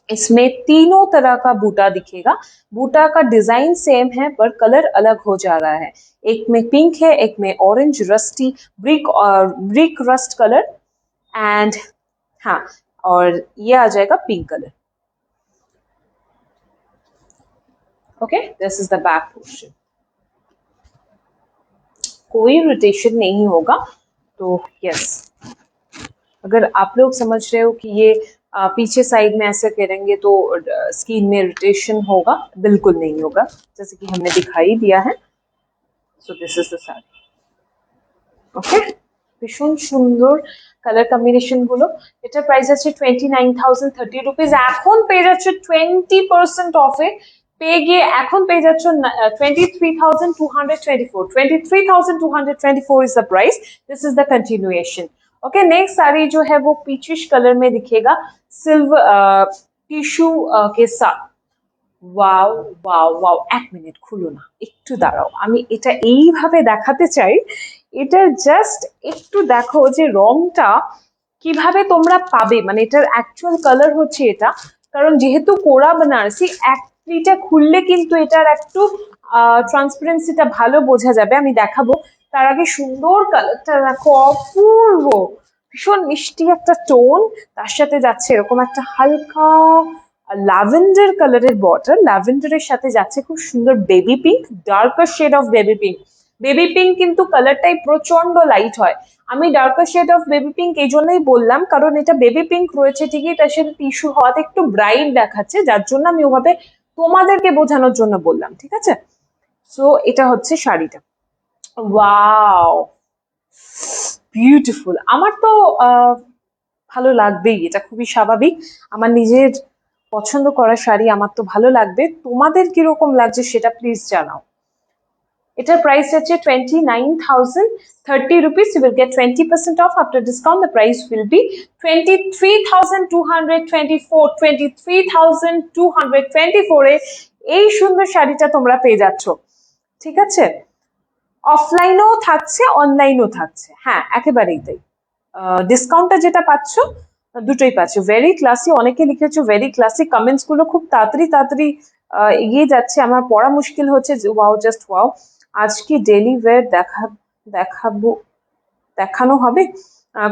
इसमें तीनों तरह का बूटा दिखेगा। बूटा का डिजाइन सेम है पर कलर अलग हो जा रहा है। एक में पिंक है, एक में orange rusty brick rust colour, and हाँ, और ये आ जाएगा pink colour. Okay, this is the back portion. कोई रोटेशन नहीं होगा। तो यस, अगर आप लोग समझ रहे हो कि ये पीछे साइड में ऐसे करेंगे तो स्किन में रोटेशन होगा, बिल्कुल नहीं होगा, जैसे कि हमने दिखाई दिया है। So this is the sari. Okay, ভীষণ সুন্দর কালার কম্বিনেশন গুলো। এটার প্রাইস আছে 29,030 রুপিস। এখন পেয়ে যাচ্ছে 20% অফে, পেয়ে গিয়ে এখন পেয়ে যাচ্ছ 23,224। 23,224 is the price. This is the continuation. Okay, next sari जो है वो पीचिश कलर में दिखेगा, सिल्वर टिश्यू के साथ। ওয়াও ওয়াও ওয়াও, এক মিনিট খুলো না, একটু দাঁড়াও, আমি এটা এইভাবে দেখাতে চাই। এটা জাস্ট একটু দেখো যে রংটা কিভাবে তোমরা পাবে, মানে এটার অ্যাকচুয়াল কালার হচ্ছে এটা। কারণ যেহেতু কোরা বেনারসি, একটা খুললে কিন্তু এটার একটু ট্রান্সপারেন্সিটা ভালো বোঝা যাবে, আমি দেখাবো। তার আগে সুন্দর কালারটা দেখো, অপূর্ব, ভীষণ মিষ্টি একটা টোন, তার সাথে যাচ্ছে এরকম একটা হালকা ল্যাভেন্ডার কালারের বর্ডার, ল্যাভেন্ডারের সাথে যাচ্ছে খুব সুন্দর baby pink, darker shade of baby pink. Baby pink কিন্তু কালারটাই প্রচন্ড লাইট হয়। আমি darker shade of baby pink এই জন্যই বললাম, কারণ এটা বেবি পিঙ্ক রয়েছে ঠিকই, তার সাথে টিস্যু হওয়াতে একটু ব্রাইট দেখাচ্ছে, যার জন্য আমি ওভাবে তোমাদেরকে বোঝানোর জন্য বললাম, ঠিক আছে? সো এটা হচ্ছে শাড়িটা। Wow, beautiful. আমার তো ভালো লাগবেই, এটা খুবই স্বাভাবিক। আমার নিজের পছন্দ করা শাড়ি, আমার তো ভালো লাগবে। তোমাদের কিরকম লাগছে সেটা প্লিজ জানাও। এটার প্রাইস আছে 29,030 rupees. You will get 20% off after discount. The price will be 23,224, 23,224 এ এই সুন্দর শাড়িটা তোমরা পেয়ে যাচ্ছ, ঠিক আছে? অফলাইনেও থাকছে, অনলাইনেও থাকছে, হ্যাঁ একেবারেই তাই। ডিসকাউন্টটা যেটা পাচ্ছ দুটোই পাচ্ছ। ভেরি ক্লাসি, অনেকে লিখেছো ভেরি ক্লাসি, কমেন্টস গুলো খুব তাড়াতাড়ি তাড়াতাড়ি এগিয়ে যাচ্ছে, আমার পড়া মুশকিল হচ্ছে। Wow, just wow. আজ কি ডেলি ওয়্যার দেখাবো, দেখানো হবে?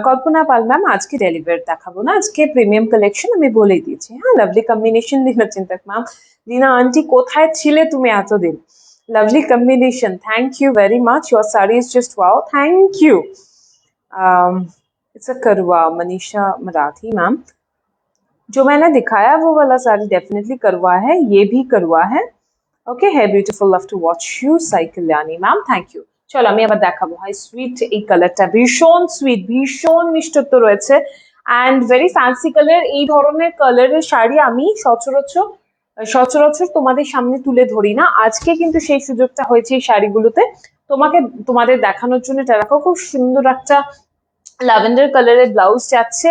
কল্পনা পাল ম্যাম, আজকে ডেলি ওয়্যার দেখাবো না, আজকে প্রিমিয়াম কালেকশন আমি বলেই দিয়েছি। হ্যাঁ, lovely combination Leena Chintak ma'am. Leena aunty কোথায় ছিলে তুমি এতদিন? Lovely combination. Thank you very much. Your saree is just wow. Thank you. Um, it's a करवा, मनीषा मराठी मैम। जो मैंने दिखाया वो वाला साड़ी डेफिनेटली करवा है, ये भी करवा है। ওকে, হ্যাঁ beautiful, love to watch you, Sai Kalyani ma'am, thank you. চলো আমি আবার দেখাবো। হাই সুইট এই কালারটা, ভীষণ সুইট, ভীষণ মিষ্টত্ব রয়েছে অ্যান্ড ভেরি ফ্যান্সি কালার। এই ধরনের কালারের শাড়ি আমি সচরাচর সচরাচর তোমাদের সামনে তুলে ধরি না, আজকে কিন্তু সেই সুযোগটা হয়েছে এই শাড়িগুলোতে তোমাদের দেখানোর জন্য। এটা দেখো, খুব সুন্দর একটা लैवेंडर कलर ब्लाउज যাচ্ছে।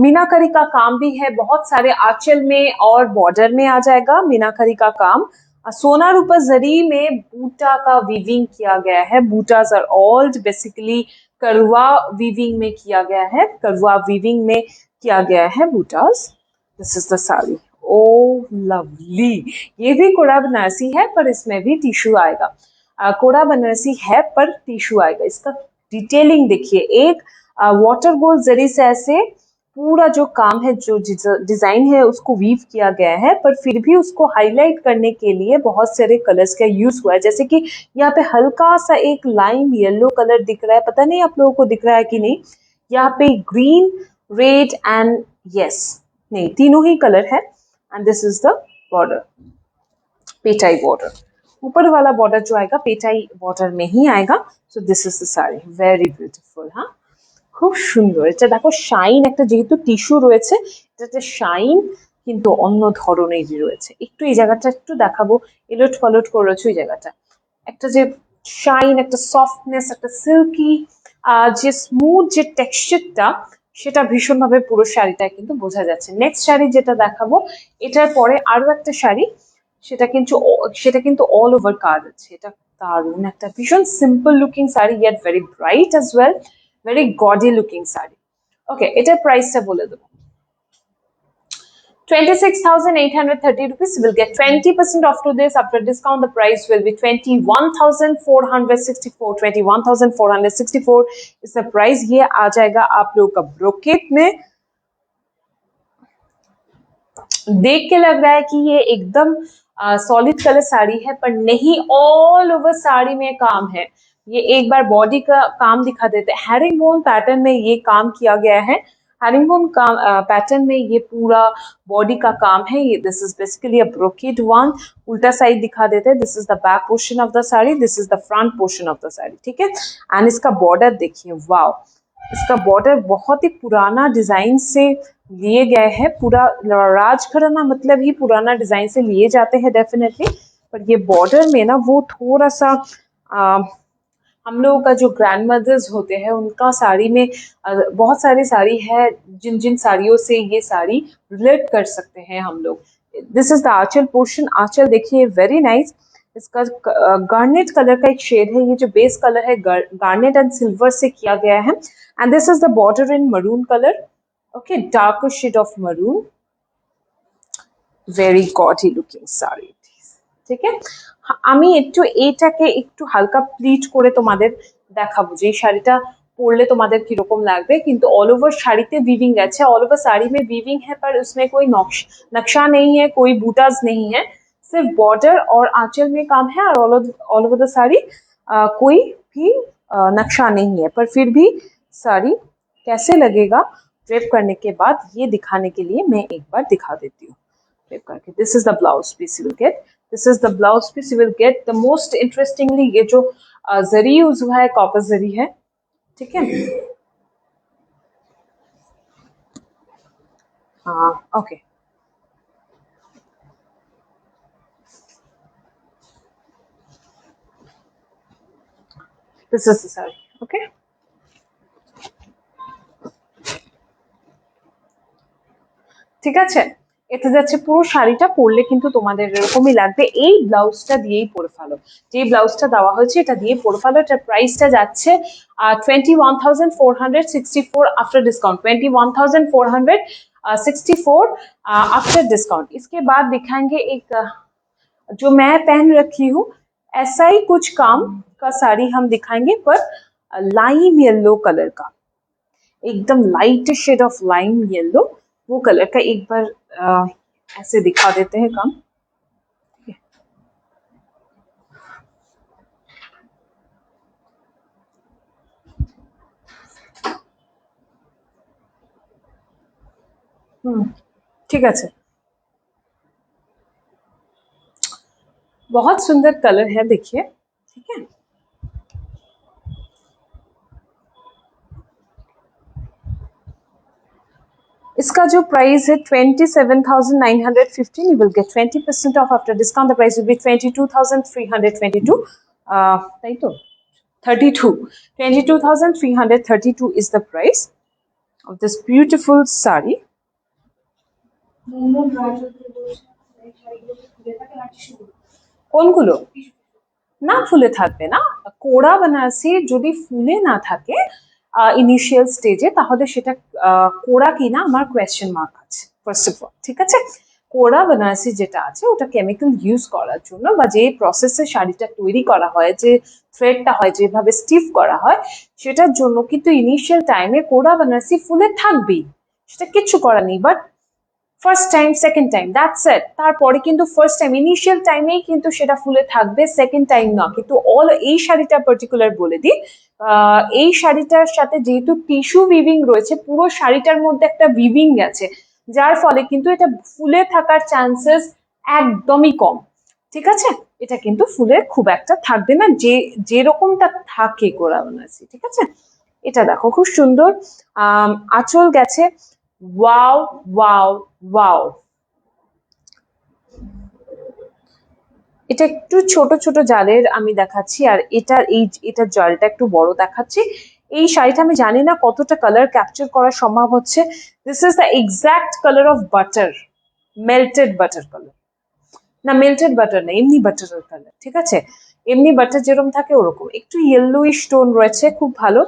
मीनाकरी का काम भी है बहुत सारे, आंचल में और बॉर्डर में आ जाएगा मीनाकरी का काम। सोना रूपा जरी में बूटा का वीविंग किया गया है। बूटाज आर ऑल बेसिकली करवा वीविंग में किया गया है, करवा वीविंग में किया गया है butas. This is the sari. Oh lovely, ये भी कोड़ा बनारसी है पर इसमें भी टिश्यू आएगा। कोड़ा बनारसी है पर टिश्यू आएगा। इसका डिटेलिंग देखिए, एक वाटर गोल्ड जरी से ऐसे पूरा जो काम है, जो डिजाइन है उसको वीव किया गया है, पर फिर भी उसको हाईलाइट करने के लिए बहुत सारे कलर्स का यूज हुआ है। जैसे कि यहाँ पे हल्का सा एक लाइन येलो कलर दिख रहा है, पता नहीं आप लोगों को दिख रहा है कि नहीं। यहाँ पे ग्रीन, रेड एंड यस, नहीं तीनों ही कलर है। And this is the border, पेटाई बॉर्डर। ऊपर वाला बॉर्डर जो आएगा पेटाई बॉर्डर में ही आएगा। So this is the sari, very beautiful. हाँ, খুব সুন্দর। এটা দেখো শাইন একটা, যেহেতু টিস্যু রয়েছে এটাতে শাইন কিন্তু অন্য ধরনেরই রয়েছে। একটু এই জায়গাটা একটু দেখাবো, এলট পালট করেছো এই জায়গাটা, একটা যে শাইন, একটা সফটনেস, একটা সিল্কি যে স্মুথ যে টেক্সচারটা, সেটা ভীষণভাবে পুরো শাড়িটায় কিন্তু বোঝা যাচ্ছে। নেক্সট শাড়ি যেটা দেখাবো, এটার পরে আরো একটা শাড়ি, সেটা কিন্তু অল ওভার কাজ আছে। এটা দারুণ একটা ভীষণ simple looking sari, yet very bright as well, very gaudy looking saree. Okay, এটার প্রাইসটা বলে দেবো। 26,830 rupees. You will get 20% off to this. After discount, the price will be 21,464. 21,464 is the price. ये आ जाएगा आप लोगों का ब्रोकेट में। देख के लग रहा है कि ये एकदम सॉलिड कलर साड़ी है, पर नहीं, ऑल ओवर साड़ी में काम है। ये एक बार बॉडी का काम दिखा देते हैं। हैरिंगबोन पैटर्न में ये काम किया गया है। हैरिंगबोन पैटर्न में ये पूरा बॉडी का काम है। ये this is basically a brocade one. उल्टा साइड दिखा देते हैं। This is the back portion of the sari, this is the front portion of the sari, ठीक है। एंड इसका बॉर्डर देखिए, वाओ, इसका बॉर्डर बहुत ही पुराना डिजाइन से लिए गए हैं। पूरा राजघराना मतलब ही पुराना डिजाइन से लिए जाते हैं डेफिनेटली, पर ये बॉर्डर में ना वो थोड़ा सा हम लोगों का जो ग्रैंड मदर्स होते हैं उनका साड़ी में बहुत सारी साड़ी है जिन जिन साड़ियों से ये साड़ी रिलेट कर सकते हैं हम लोग। This is the Aanchal portion. Anchal देखिए, वेरी नाइस। इसका गार्नेट कलर का एक शेड है। ये जो बेस कलर है गार्नेट एंड सिल्वर से किया गया है। And this is the border in maroon colour, okay, darker shade of maroon, very gaudy looking sari, ঠিক আছে। আমি একটু এইটাকে একটু হালকা প্লিট করে তোমাদের দেখাবো যে এই শাড়িটা পরলে তোমাদের কিরকম লাগবে। কিন্তু ऑल ओवर শাড়িতে वीविंग আছে, ऑल ओवर साड़ी में वीविंग है, पर उसमें कोई नक्शा नहीं है, कोई बूटाज नहीं है, सिर्फ बॉर्डर और आंचल में काम है। और ऑल ओवर द साड़ी कोई भी नक्शा नहीं है, पर फिर भी साड़ी कैसे लगेगा ड्रेप करने के बाद ये दिखाने के लिए मैं एक बार दिखा देती हूँ ड्रेप करके। This is the blouse piece you will get, this is the blouse piece you will get. The most interestingly ये जो जरी यूज हुआ है कॉपर जरी है, ठीक है। हाँ okay, this is the sari, okay. ঠিক আছে, এতে যাচ্ছে পুরো শাড়িটা পরলে কিন্তু তোমাদের এরকমই লাগবে। এই ব্লাউজটা দিয়েই পরে ফেলো, যে ব্লাউজটা দেওয়া হয়েছে এটা দিয়ে পরে ফেলো। এটার প্রাইসটা যাচ্ছে 21,464 आफ्टर डिस्काउंट, 21,464 आफ्टर डिस्काउंट। इसके बाद दिखाएंगे एक जो मैं पहन रखी हूँ, ऐसा ही कुछ काम का साड़ी हम दिखाएंगे, पर लाइम येलो कलर का, एकदम light shade of lime yellow, वो कलर का एक बार ऐसे दिखा देते हैं काम। ठीक है, बहुत सुंदर कलर है, देखिए, ठीक है। इसका जो प्राइस है 27,915, you will get 20% off after discount. The price will B 22,322, ताई तो 32, 22,332 is the price of this beautiful sari. কোনগুলো না ফুলে থাকবে না, কোড়া বেনারসি যদি ফুলে না থাকে ইনিশিয়াল স্টেজে, তাহলে সেটা কোড়া কিনা আমার কোয়েশ্চেন মার্ক আছে ফার্স্ট অফ অল, ঠিক আছে। কোড়া বেনারসি যেটা আছে ওটা কেমিক্যাল ইউজ করার জন্য, বা যে প্রসেসে শাড়িটা তৈরি করা হয়, যে থ্রেডটা হয়, যেভাবে স্টিফ করা হয়, সেটার জন্য কিন্তু ইনিশিয়াল টাইমে কোড়া বেনারসি ফুলে থাকবেই, সেটা কিচ্ছু করার নেই। But first time, second time, that's it. তারপরে কিন্তু ফার্স্ট টাইম ইনিশিয়াল টাইমেই কিন্তু সেটা ফুলে থাকবে, সেকেন্ড টাইম না। কিন্তু অল এই শাড়িটা পার্টিকুলার বলে দিই, এই শাড়িটার সাথে যেহেতু টিস্যু উইভিং রয়েছে, পুরো শাড়িটার মধ্যে একটা উইভিং আছে, যার ফলে কিন্তু এটা ফুলে থাকার চান্সেস একদমই কম, ঠিক আছে। এটা কিন্তু ফুলে খুব একটা থাকবে না, যে যেরকমটা থাকে গোড়া বানারসি, ঠিক আছে। এটা দেখো খুব সুন্দর আঁচল গেছে, ওয়াও ওয়াও ওয়াও। এটা একটু ছোট ছোট জালের আমি দেখাচ্ছি, আর এটার জালটা একটু বড় দেখাচ্ছি। এই শাড়িটা আমি জানি না কতটা কালার ক্যাপচার করা সম্ভব হচ্ছে। This is the exact colour of butter, melted butter colour, না মেল্টেড বাটার না, এমনি বাটারের কালার, ঠিক আছে। এমনি বাটার যেরকম থাকে ওরকম, একটু ইয়েলোইশ টোন রয়েছে, খুব ভালো।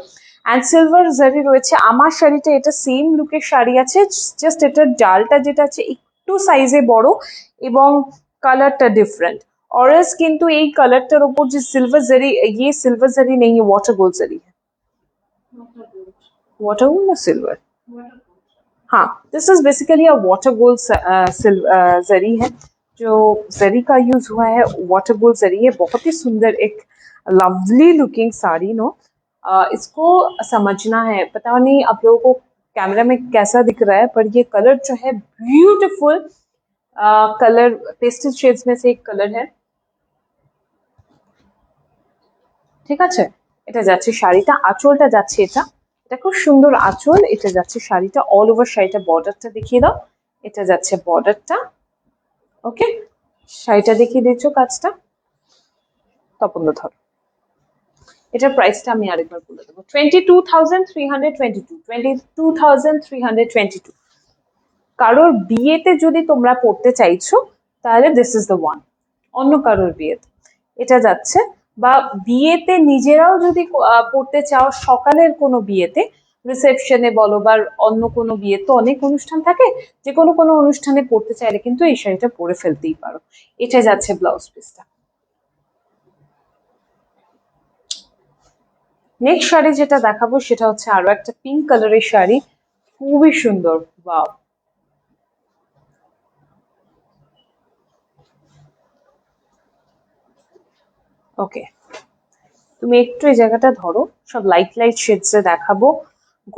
অ্যান্ড সিলভার জারি রয়েছে। আমার শাড়িটা এটা সেম লুকের শাড়ি আছে, জাস্ট এটার ডালটা যেটা আছে একটু সাইজে বড় এবং কালারটা ডিফারেন্ট। অরেঞ্জ কিন্তু এই কালারটার ওপর যে सिल्वर जरी, ये सिल्वर जरी नहीं है, वाटर गोल्ड जरी है। वाटर गोल्ड ना सिल्वर, हाँ, this is basically a water gold zari है, जो जरी का यूज हुआ है वाटर गोल्ड जरी है। बहुत ही सुंदर एक लवली लुकिंग साड़ी नो। इसको समझना है, पता नहीं आप लोगों को कैमरा में कैसा दिख रहा है, पर ये कलर जो है ब्यूटीफुल कलर, पेस्टल शेड्स में से एक कलर है, ঠিক আছে। এটা যাচ্ছে শাড়িটা, আঁচলটা যাচ্ছে এটা, এটা খুব সুন্দর আঁচল, এটা যাচ্ছে শাড়িটা অল ওভার শাড়িটা। বর্ডারটা দেখিয়ে দাও, এটা যাচ্ছে বর্ডারটা, ওকে। শাড়িটা দেখিয়ে দিচ্ছ কাজটা, তপন ধর। এটার প্রাইসটা আমি আরেকবার বলে দেবো, 22,322, 22,322। কারোর বিয়েতে যদি তোমরা পড়তে চাইছো তাহলে দিস ইজ দ্য ওয়ান, অন্য কারোর বিয়েতে এটা যাচ্ছে, বা বিয়েতে নিজেরাও যদি পড়তে চাও, সকালের কোনো বিয়েতে, রিসেপশনে বলো বা অন্য কোনো বিয়ে, তো অনেক অনুষ্ঠান থাকে, যে কোনো কোনো অনুষ্ঠানে পড়তে চাইলে কিন্তু এই শাড়িটা পরে ফেলতেই পারো। এটা যাচ্ছে ব্লাউজ পিসটা। নেক্সট শাড়ি যেটা দেখাবো সেটা হচ্ছে আরো একটা পিঙ্ক কালারের শাড়ি, খুবই সুন্দর, ওয়াও। ওকে, তুমি একটু এই জায়গাটা ধরো, সব লাইট লাইট শেডসে দেখাবো।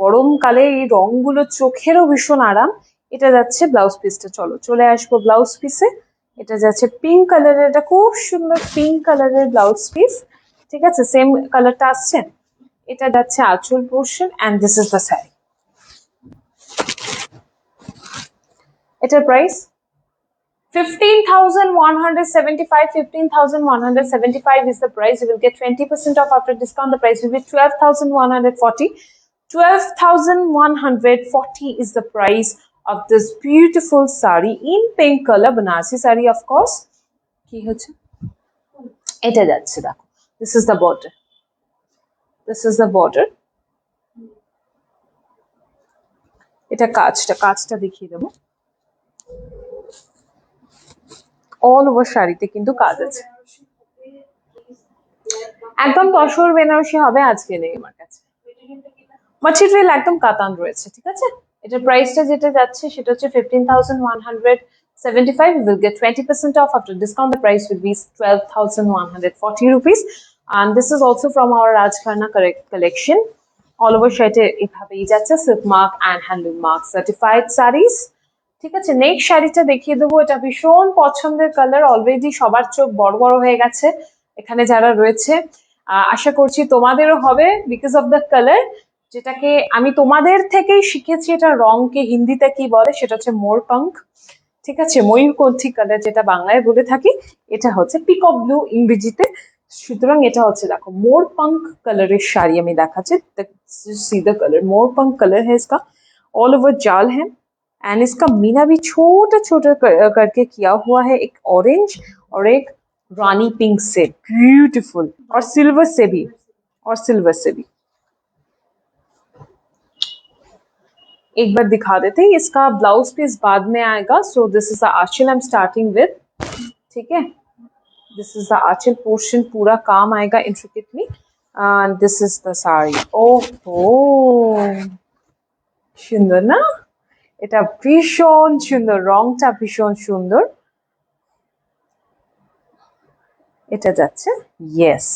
গরমকালে এই রংগুলো চোখেরও ভীষণ আরাম। এটা যাচ্ছে ব্লাউজ পিসটা, চলো চলে আসবো ব্লাউজ পিসে। এটা যাচ্ছে পিঙ্ক কালারের, এটা খুব সুন্দর পিঙ্ক কালারের ব্লাউজ পিস, ঠিক আছে, সেম কালারটা আসছে। এটা যাচ্ছে আঁচল portion and this is the sari. এটার price 15,175. 15,175 is the price. You will get 20% off after discount. The price will be 12,140. 12,140 is the price of this beautiful sari in pink color. Banarsi sari, of course. কি হচ্ছে এটা যাচ্ছে, দেখো, this is the border. This is the border. এটা কাজটা দেখিয়ে দেবো। All over শাড়িতে কিন্তু কাজ আছে, একদম তসর বেনারসি হবে, আজকে নেই আমার কাছে। মাটেরিয়াল একদম কাতান রয়েছে, ঠিক আছে। এটার প্রাইসটা যেটা যাচ্ছে সেটা হচ্ছে 15,175. You will get 20% off after discount. The price will be 12,140 rupees. And this is also from our Rajkarna collection. All over শাড়িতে এভাবেই যাচ্ছে, silk mark and handloom mark certified saris, ঠিক আছে। নেক্সট শাড়িটা দেখিয়ে দেবো, এটা ভীষণ পছন্দের কালার, অলরেডি সবার চোখ বড় বড় হয়ে গেছে এখানে যারা রয়েছে। আশা করছি তোমাদেরও হবে, বিকজ অফ দ্য কালার, যেটাকে আমি তোমাদের থেকেই শিখেছি। এটা রংকে হিন্দিতে কি বলে, সেটা হচ্ছে মোরপাঙ্ক, ঠিক আছে, ময়ূরকণ্ঠী কালার যেটা বাংলায় বলে থাকি। এটা হচ্ছে পিকক ব্লু ইংরেজিতে। সুতরাং এটা হচ্ছে, দেখো, मोरपंख कलर শাড়ি আমি দেখাচ্ছি। See the colour Morpankh colour है इसका, ऑल ओवर जाल है एंड इसका मीना भी छोटा छोटा करके किया हुआ है, एक ऑरेंज और एक रानी पिंक से, ब्यूटीफुल, और सिल्वर से भी, और सिल्वर से भी। एक बार दिखा देते हैं, इसका ब्लाउज पीस बाद में आएगा। So this is the aanchal I am starting with, ठीक है, this is the Aanchal portion, पूरा काम आएगा intricately and this is the sari. ओहो, সুন্দর না? এটা ভীষণ সুন্দর, রংটা ভীষণ সুন্দর। এটা যাচ্ছে, ইয়েস,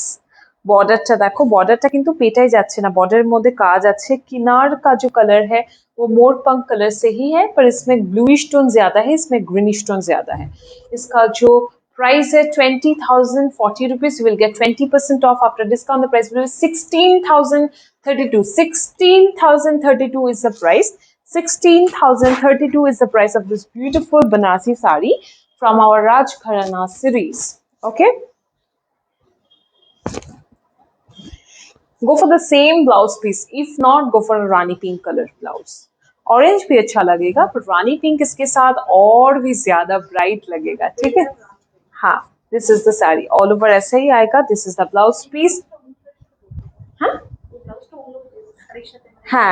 बॉर्डरটা দেখো, बॉर्डरটা কিন্তু পেটাই যাচ্ছে না, बॉर्डर মধ্যে কাজ আছে। किनार का जो कलर है वो मोरपंख कलर से ही है, पर इसमें ब्लूइश टोन ज्यादा है, इसमें ग्रीनिश टोन ज्यादा है। इसका जो प्राइस है 20,040 rupees. You will get 20% off after discount. The price will be 16,032. 16,032 is the price. 16,032 is the price of this beautiful Banarsi sari from our Rajgharana series. Okay. Go for the same blouse piece. If not, go for a Rani pink color blouse. Orange भी अच्छा लगेगा, पर रानी pink इसके साथ और भी ज्यादा bright लगेगा, ठीक है। हाँ, this is the sari, all over ऐसा ही आएगा। This is the blouse piece. हाँ हाँ,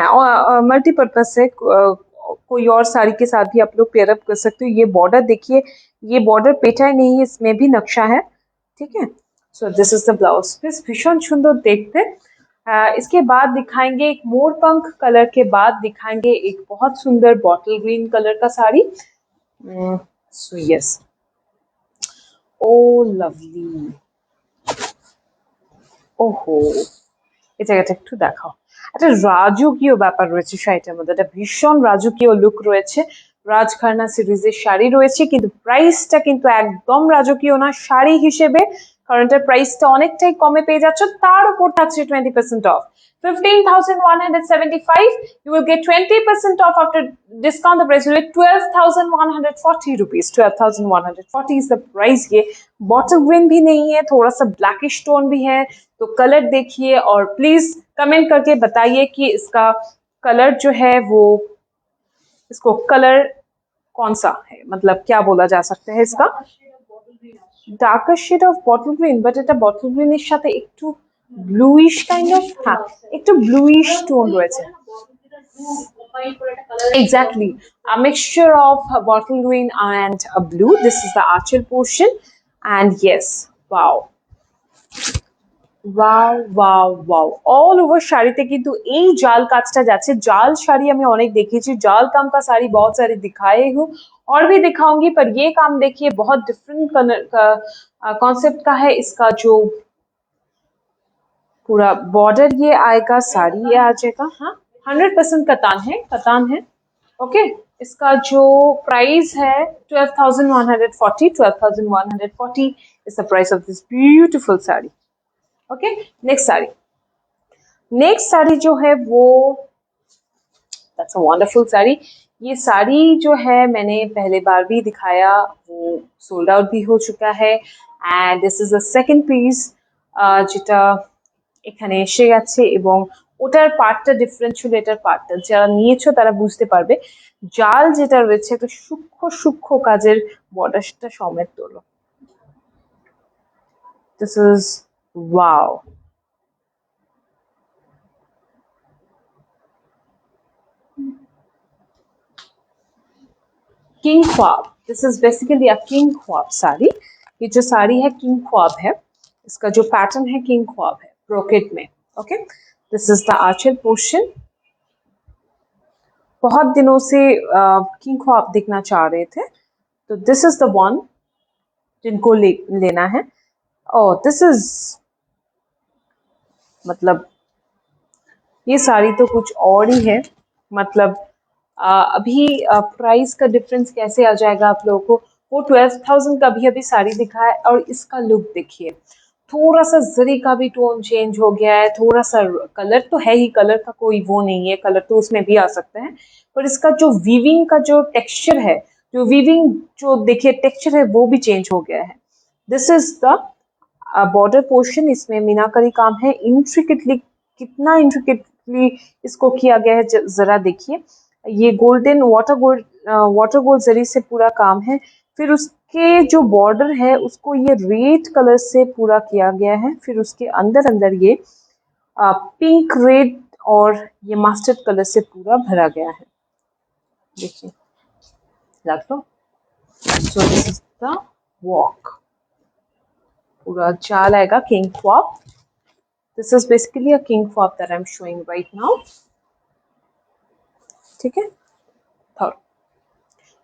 मल्टीपर्पज से कोई और साड़ी के साथ भी आप लोग पेयर अप कर सकते हो। ये बॉर्डर देखिए, ये बॉर्डर पेटा नहीं है, इसमें भी नक्शा है, ठीक है। So this is the blouse piece, भीषण सुंदर देखते। इसके बाद दिखाएंगे एक मोरपंख कलर के बाद दिखाएंगे एक बहुत सुंदर बॉटल ग्रीन कलर का sari. So yes, oh lovely, ओहो, এই জায়গাটা একটু দেখাও। একটা রাজকীয় ব্যাপার রয়েছে শাড়িটার মধ্যে, একটা ভীষণ রাজকীয় লুক রয়েছে। রাজঘরানা সিরিজের শাড়ি রয়েছে, কিন্তু প্রাইসটা কিন্তু একদম রাজকীয় না শাড়ি হিসেবে, কারণ এটার প্রাইসটা অনেকটাই কমে পেয়ে যাচ্ছ। তার উপর থাকছে 20% of. 15,175. You will get 20% off after discount. The price will be 12,140 rupees. 12,140 is the price. ये बॉटल ग्रीन भी नहीं है, थोड़ा सा ब्लैकिश टोन भी है। तो कलर देखिए और प्लीज कमेंट करके बताइए कि इसका कलर जो है वो, इसको कलर कौन सा है, मतलब क्या बोला जा सकता है इसका। Darker shade of bottle green, but এটা বটল গ্রিনের সাথে একটু ব্লুইশ কাইন্ড অফ, হ্যাঁ একটু ব্লুইশ টোন রয়েছে। Exactly, a mixture of bottle green and a blue. This is the archel portion, and yes, wow, wow wow wow, all over শাড়িতে কিন্তু এই জাল কাজটা যাচ্ছে। জাল শাড়ি আমি অনেক দেখেছি, জাল काम का साड़ी बहुत सारी दिखाए हूँ और भी दिखाऊंगी, पर ये काम देखिए बहुत डिफरेंट कॉन्सेप्ट का है। इसका जो पूरा बॉर्डर ये आएगा, साड़ी ये आ जाएगा। हाँ 100% कतान है, कतान है। ओके इसका जो प्राइस है 12,140, 12,140 is the price of this beautiful sari. Okay next sari, next sari जो है वो दैट्स अ वंडरफुल साड़ी। ये साड़ी जो है मैंने पहले बार भी दिखाया, वो सोल्ड आउट भी हो चुका है। And this is a second piece, যেটা এখানে এসে গেছে এবং ওটার পার্টটা ডিফারেন্ট ছিল, এটার পার্টটা যারা নিয়েছো তারা বুঝতে পারবে। জাল যেটা রয়েছে একটা সূক্ষ্ম সূক্ষ্ম কাজের বর্ডারটা সমেত তোলো। This is wow. किंग ख्वाब, this is basically a king ख्वाब साड़ी। ये जो साड़ी है किंग ख्वाब है, इसका जो पैटर्न है किंग ख्वाब है ब्रोकेट में। Okay this is the Aanchal portion. बहुत दिनों से किंग ख्वाब देखना चाह रहे थे, तो दिस इज द वन जिनको लेना है। और दिस इज मतलब ये साड़ी तो कुछ और ही है। मतलब अभी प्राइस का डिफरेंस कैसे आ जाएगा आप लोगों को। वो 12,000 का भी अभी साड़ी दिखा है और इसका लुक देखिए, थोड़ा सा जरी का भी टोन चेंज हो गया है, थोड़ा सा कलर तो है ही, कलर का कोई वो नहीं है, कलर तो उसमें भी आ सकते हैं, पर इसका जो वीविंग का जो टेक्सचर है, जो वीविंग जो देखिए टेक्सचर है वो भी चेंज हो गया है। This is the border portion, इसमें मीनाकारी काम है इंट्रिकेटली, कितना इंट्रिकेटली इसको किया गया है जरा देखिए। ये गोल्डन वाटर गोल्ड जरी से पूरा काम है। फिर उसके जो बॉर्डर है उसको ये रेड कलर से पूरा किया गया है। फिर उसके अंदर अंदर ये पिंक रेड और ये मास्टर्ड कलर से पूरा भरा गया है। देखिए रख लो। So this is the walk, पूरा चाल आएगा kinkhwab. This is basically a kinkhwab that I am showing right now. ठीक है, थर्ड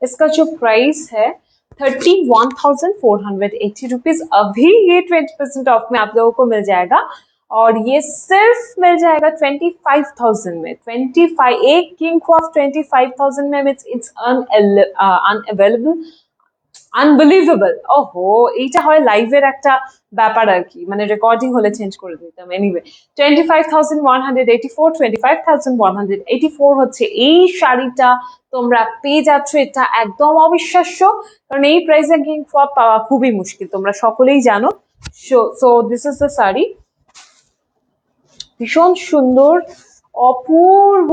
इसका जो प्राइस है 31,480 रुपीज। अभी ये 20% ऑफ में आप लोगों को मिल जाएगा और ये सिर्फ मिल जाएगा 25,000 में। 25 एक किंग ख्वाब 25,000 में, इट्स अनअवेलेबल, আনবিলিভেবল। ওহো এইটা হয় লাইভের একটা ব্যাপার আর কি, মানে রেকর্ডিং হলে চেঞ্জ করে দিতাম। এনিওয়ে 25,184, 25,184 হচ্ছে এই শাড়িটা তোমরা পেয়ে যাচ্ছ। এটা একদম অবিশ্বাস্য, কারণ এই প্রাইসে কিং খ্বাব পাওয়া খুবই মুশকিল, তোমরা সকলেই জানো। So this is the sari, ভীষণ সুন্দর অপূর্ব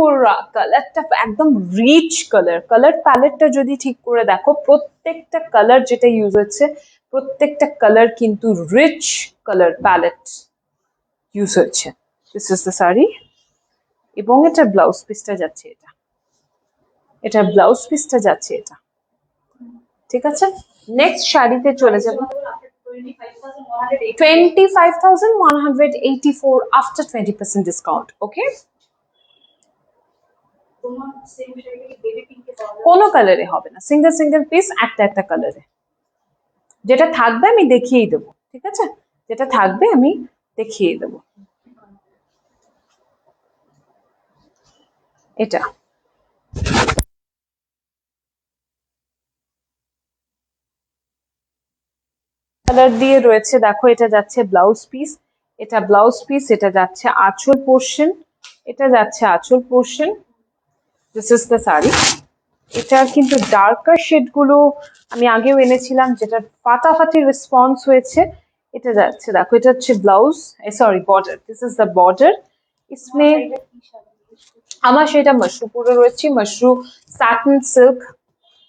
কালারটা, একদম রিচ কালার। কালার প্যালেটটা যদি ঠিক করে দেখো, প্রত্যেকটা কালার যেটা ইউজ হচ্ছে প্রত্যেকটা কালার কিন্তু রিচ কালার প্যালেট ইউজ হচ্ছে। দিস ইজ দ্য শাড়ি এবং এটা ব্লাউজ পিসটা যাচ্ছে, এটা ব্লাউজ পিসটা যাচ্ছে এটা। ঠিক আছে নেক্সট শাড়িতে চলে যাবো। 25,184 after 20% discount. Okay, কোনো কালারে হবে না, সিঙ্গেল সিঙ্গেল পিস একটা একটা কালারে। যেটা থাকবে আমি দেখিয়েই দেবো, ঠিক আছে, যেটা থাকবে আমি দেখিয়ে দেবো। এটা কালার দিয়ে রয়েছে, দেখো এটা যাচ্ছে ব্লাউজ পিস, এটা ব্লাউজ পিস, এটা যাচ্ছে আঁচল পোর্শন, এটা যাচ্ছে আঁচল portion. This is the sari. এটার কিন্তু ডার্কার শেড গুলো আমি আগেও এনেছিলাম, যেটার ফাটাফাটি রেসপন্স হয়েছে। এটা যাচ্ছে দেখো, এটা হচ্ছে blouse, sorry border, this is the border. इसमें আমার সেটা মাশরু পুরো রয়েছে, মাশরু স্যাটিন সিল্ক,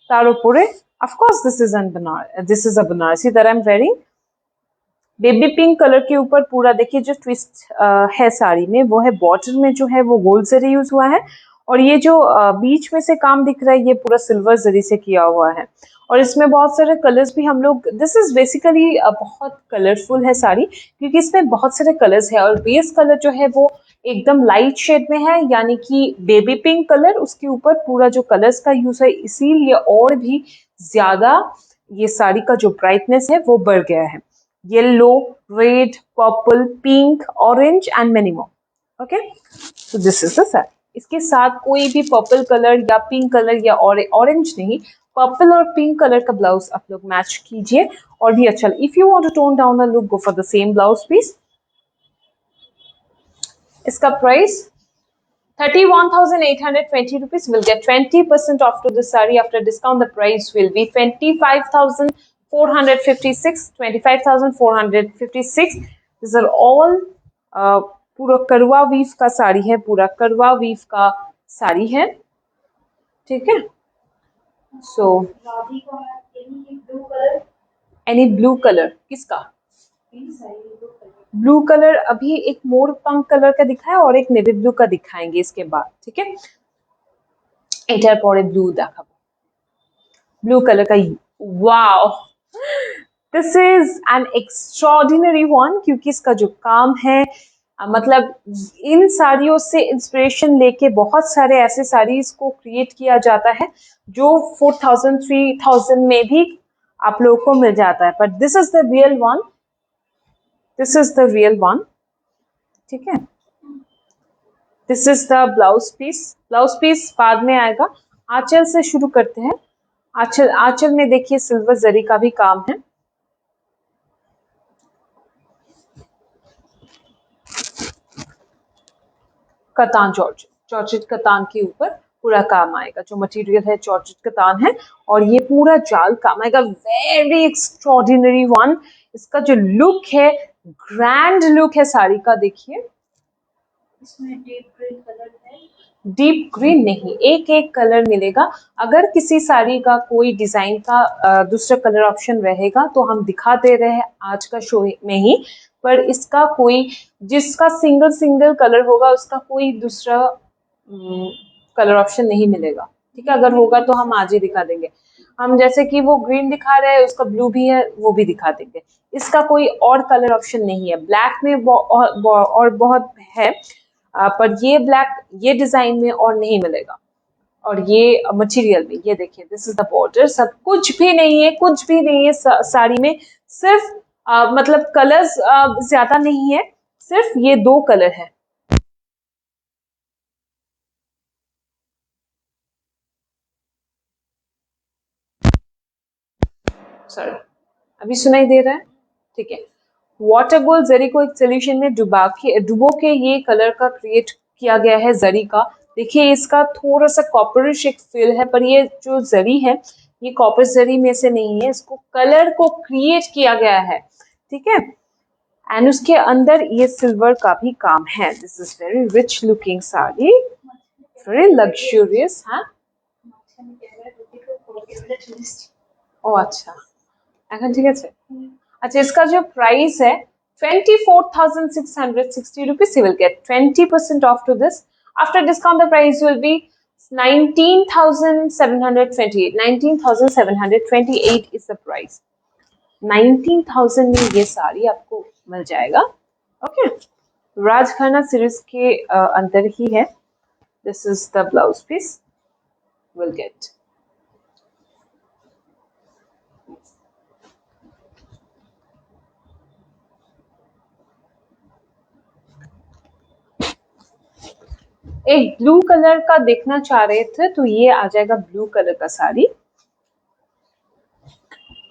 তার উপরে of course this is a Banarasi that I am wearing. Baby pink colour के ऊपर पूरा देखिए जो ट्विस्ट है साड़ी में, वो है बॉर्डर में जो है वो गोल्ड जरी यूज हुआ है, और ये जो बीच में से काम दिख रहा है ये पूरा सिल्वर जरी से किया हुआ है। और इसमें बहुत सारे कलर्स भी हम लोग, दिस इज बेसिकली बहुत कलरफुल है साड़ी, क्योंकि इसमें बहुत सारे कलर्स है और बेस कलर जो है वो एकदम लाइट शेड में है, यानी कि बेबी पिंक कलर, उसके ऊपर पूरा जो कलर्स का यूज है, इसीलिए और भी ज्यादा ये साड़ी का जो ब्राइटनेस है वो बढ़ गया है। Yellow, red, purple, pink, orange and many more. Okay, तो दिस इज द सेट। इसके साथ कोई भी पर्पल कलर या पिंक कलर या ऑरेंज नहीं, पर्पल और पिंक कलर का ब्लाउज आप लोग मैच कीजिए और भी अच्छा। If you want to tone down the look, go for the same blouse piece. इसका price 31,820 rupees. Will get 20% off to the saree. After discount, the price will be 25,456. 25,456. These are all पूरा करवा weave का साड़ी है, पूरा करवा weave का साड़ी है, ठीक है। सो एनी ब्लू कलर किसका? ब्लू कलर अभी एक मोर पंख कलर का दिखा है और एक नेवी ब्लू का दिखाएंगे इसके बाद, ठीक है। एटार परे ब्लू देखाबो, ब्लू कलर का। Wow, this is an extraordinary one, क्योंकि इसका जो काम है मतलब इन साड़ियों से इंस्पिरेशन लेके बहुत सारे ऐसे साड़ीज को क्रिएट किया जाता है जो 4,000 3,000 में भी आप लोगों को मिल जाता है, but this is the real one, this is the real one, ठीक है। This is the blouse piece, blouse piece बाद में आएगा। आंचल से शुरू करते हैं। आंचल, आंचल में देखिए सिल्वर जरी का भी काम है। कतान जॉर्जेट, जॉर्जेट कतान के ऊपर पूरा काम आएगा। जो मटेरियल है जॉर्जेट कतान है और ये पूरा जाल काम आएगा। Very extraordinary one. इसका जो लुक है, ग्रैंड लुक है साड़ी का, देखिए। इसमें डीप ग्रीन कलर है, डीप ग्रीन नहीं, एक एक कलर मिलेगा। अगर किसी साड़ी का कोई डिजाइन का दूसरा कलर ऑप्शन रहेगा तो हम दिखा दे रहे हैं आज का शो में ही, पर इसका कोई, जिसका सिंगल सिंगल कलर होगा उसका कोई दूसरा कलर ऑप्शन नहीं मिलेगा, ठीक है। अगर होगा तो हम आज ही दिखा देंगे। हम जैसे कि वो ग्रीन दिखा रहे हैं, उसका ब्लू भी है, वो भी दिखा देंगे। इसका कोई और कलर ऑप्शन नहीं है। ब्लैक में और बहुत है, पर ये ब्लैक ये डिजाइन में और नहीं मिलेगा। और ये मटेरियल में ये देखिए, दिस इज द बॉर्डर। सब कुछ भी नहीं है, कुछ भी नहीं है साड़ी में। सिर्फ मतलब कलर्स ज्यादा नहीं है, सिर्फ ये दो कलर है। सॉरी, अभी सुनाई दे रहा है, ठीक है। वाटर गोल्ड जरी को एक सोल्यूशन में डुबो के ये कलर का क्रिएट किया गया है जरी का। देखिए इसका थोड़ा सा कॉपरिश एक फील है, पर ये जो जरी है ये कॉपर जरी में से नहीं है, इसको कलर को क्रिएट किया गया है, ठीक है। एंड उसके अंदर ये सिल्वर का भी काम है। This is very rich looking sari, very luxurious. हाँ, ओ अच्छा, এখন ঠিক আছে। अच्छा, इसका जो प्राइस है 24,660 rupees. You will get 20% off to this. After discount, the price will be 19,728. 19,728 is the price. 19,000 में ये साड़ी आपको मिल जाएगा, ओके। राजखाना सीरीज के अंदर ही है। This is the blouse piece, will get. एक ब्लू कलर का देखना चाह रहे थे तो ये आ जाएगा ब्लू कलर का sari,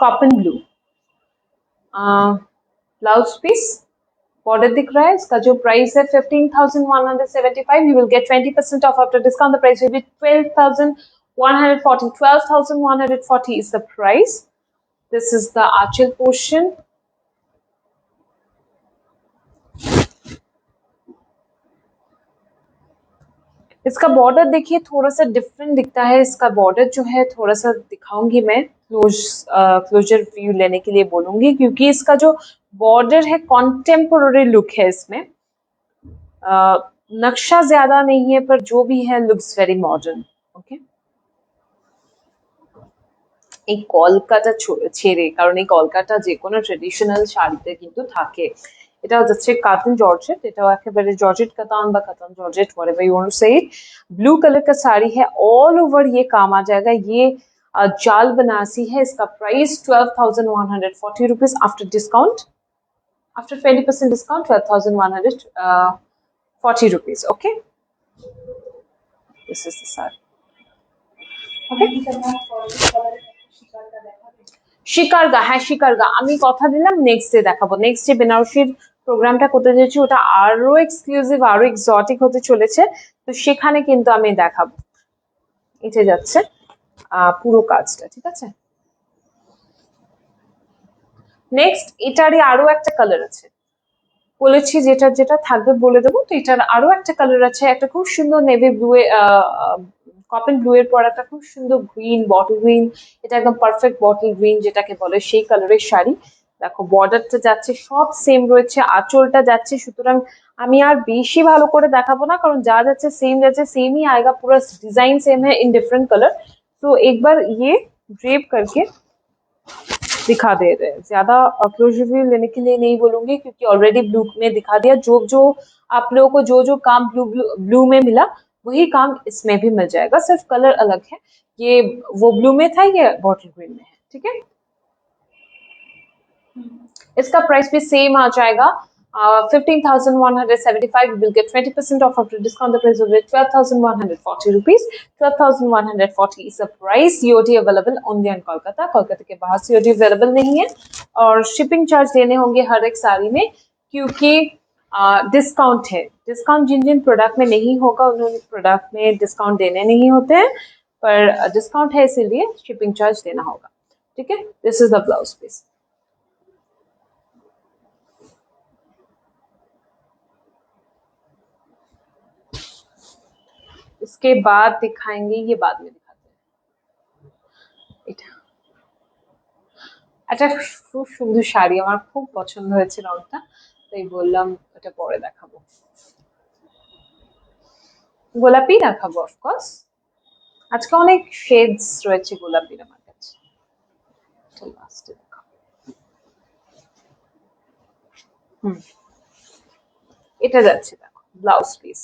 cotton blue. Blouse piece, border दिख रहा है। इसका जो प्राइस है 15,175. You will get 20% off after discount. The price will be 12,140. 12,140 is the price. This is the aanchal portion. इसका बॉर्डर देखिए थोड़ा सा डिफरेंट दिखता है। इसका बॉर्डर जो है थोड़ा सा दिखाऊंगी मैं, क्लोजर व्यू लेने के लिए बोलूंगी, क्योंकि इसका जो बॉर्डर है कॉन्टेम्पोररी लुक है इसमें। नक्शा ज्यादा नहीं है, पर जो भी है लुक्स वेरी मॉडर्न, ओके। এই কলকাটা ছেড়ে, কারণ এই কলকাটা যে কোনো ট্রেডিশনাল শাড়িতে কিন্তু থাকে। এটা হচ্ছে কাতান जॉर्जेट, এটাও একেবারে जॉर्जेट कतान বা katan georgette, whatever you want to say. Blue colour का साड़ी है, ऑल ओवर ये काम आ जाएगा। ये जाल बनारसी है। इसका price 12,140 rupees after discount. After 20% discount, 12,140 rupees. Okay, this is the sari. Okay. শিকারগা, হ্যাঁ শিকারগা আমি কথা দিলাম নেক্সট ডে দেখাবো। নেক্সট ডে বেনারসির প্রোগ্রামটা করতে যাচ্ছি, ওটা আরো এক্সক্লুসিভ আরো এক্সোটিক হতে চলেছে, তো সেখানে কিন্তু আমি দেখাবো। এটা যাচ্ছে পুরো কাজটা, ঠিক আছে। নেক্সট এটারই আরো একটা কালার আছে, বলেছি যেটা যেটা থাকবে বলে দেবো। তো এটার আরো একটা কালার আছে, একটা খুব সুন্দর নেভি ব্লু এ কপেন ব্লু এর পর একটা খুব সুন্দর গ্রিন, বটল গ্রিন, এটা একদম পারফেক্ট বটল গ্রিন যেটাকে বলে, সেই কালারের শাড়ি। দেখো বর্ডারটা যাচ্ছে সব সেম রয়েছে, আঁচলটা যাচ্ছে, সুতরাং আমি আর বেশি ভালো করে দেখাবো না, কারণ যা যাচ্ছে सेम ही आएगा, पूरा डिजाइन सेम है इन डिफरेंट कलर। तो एक बार ये ड्रेप करके दिखा दे रहे हैं, ज्यादा क्लोज रिव्यू लेने के लिए नहीं बोलूंगी, क्योंकि ऑलरेडी ब्लू में दिखा दिया। जो जो आप लोगों को जो जो काम ब्लू में मिला वही काम इसमें भी मिल जाएगा, सिर्फ कलर अलग है। ये वो ब्लू में था, ये बॉटल ग्रीन में है, ठीक है। इसका प्राइस भी सेम आ जाएगा, 15,175. You will get 20% off after discount. The price will be 12,140 rupees. 12,140 is the price. COD available only on Kolkata. Kolkata के बाहर COD available नहीं है, और शिपिंग चार्ज देने होंगे हर एक साड़ी में, क्योंकि डिस्काउंट है। डिस्काउंट जिन जिन प्रोडक्ट में नहीं होगा उन्होंने प्रोडक्ट में डिस्काउंट देने नहीं होते हैं, पर डिस्काउंट है इसीलिए शिपिंग चार्ज देना होगा, ठीक है। This is the blouse piece. इसके बाद दिखाएंगे, ये बाद में दिखाते हैं এটা। একটা খুব সুন্দর শাড়ি, আমার খুব পছন্দ হয়েছে রংটা, তাই বললাম এটা পরে দেখাবো। গোলাপি দেখাবো অফকোর্স, আজকে অনেক শেডস রয়েছে গোলাপির আমার কাছে। লাস্টে দেখাবো। এটা যাচ্ছে দেখো ব্লাউজ পিস,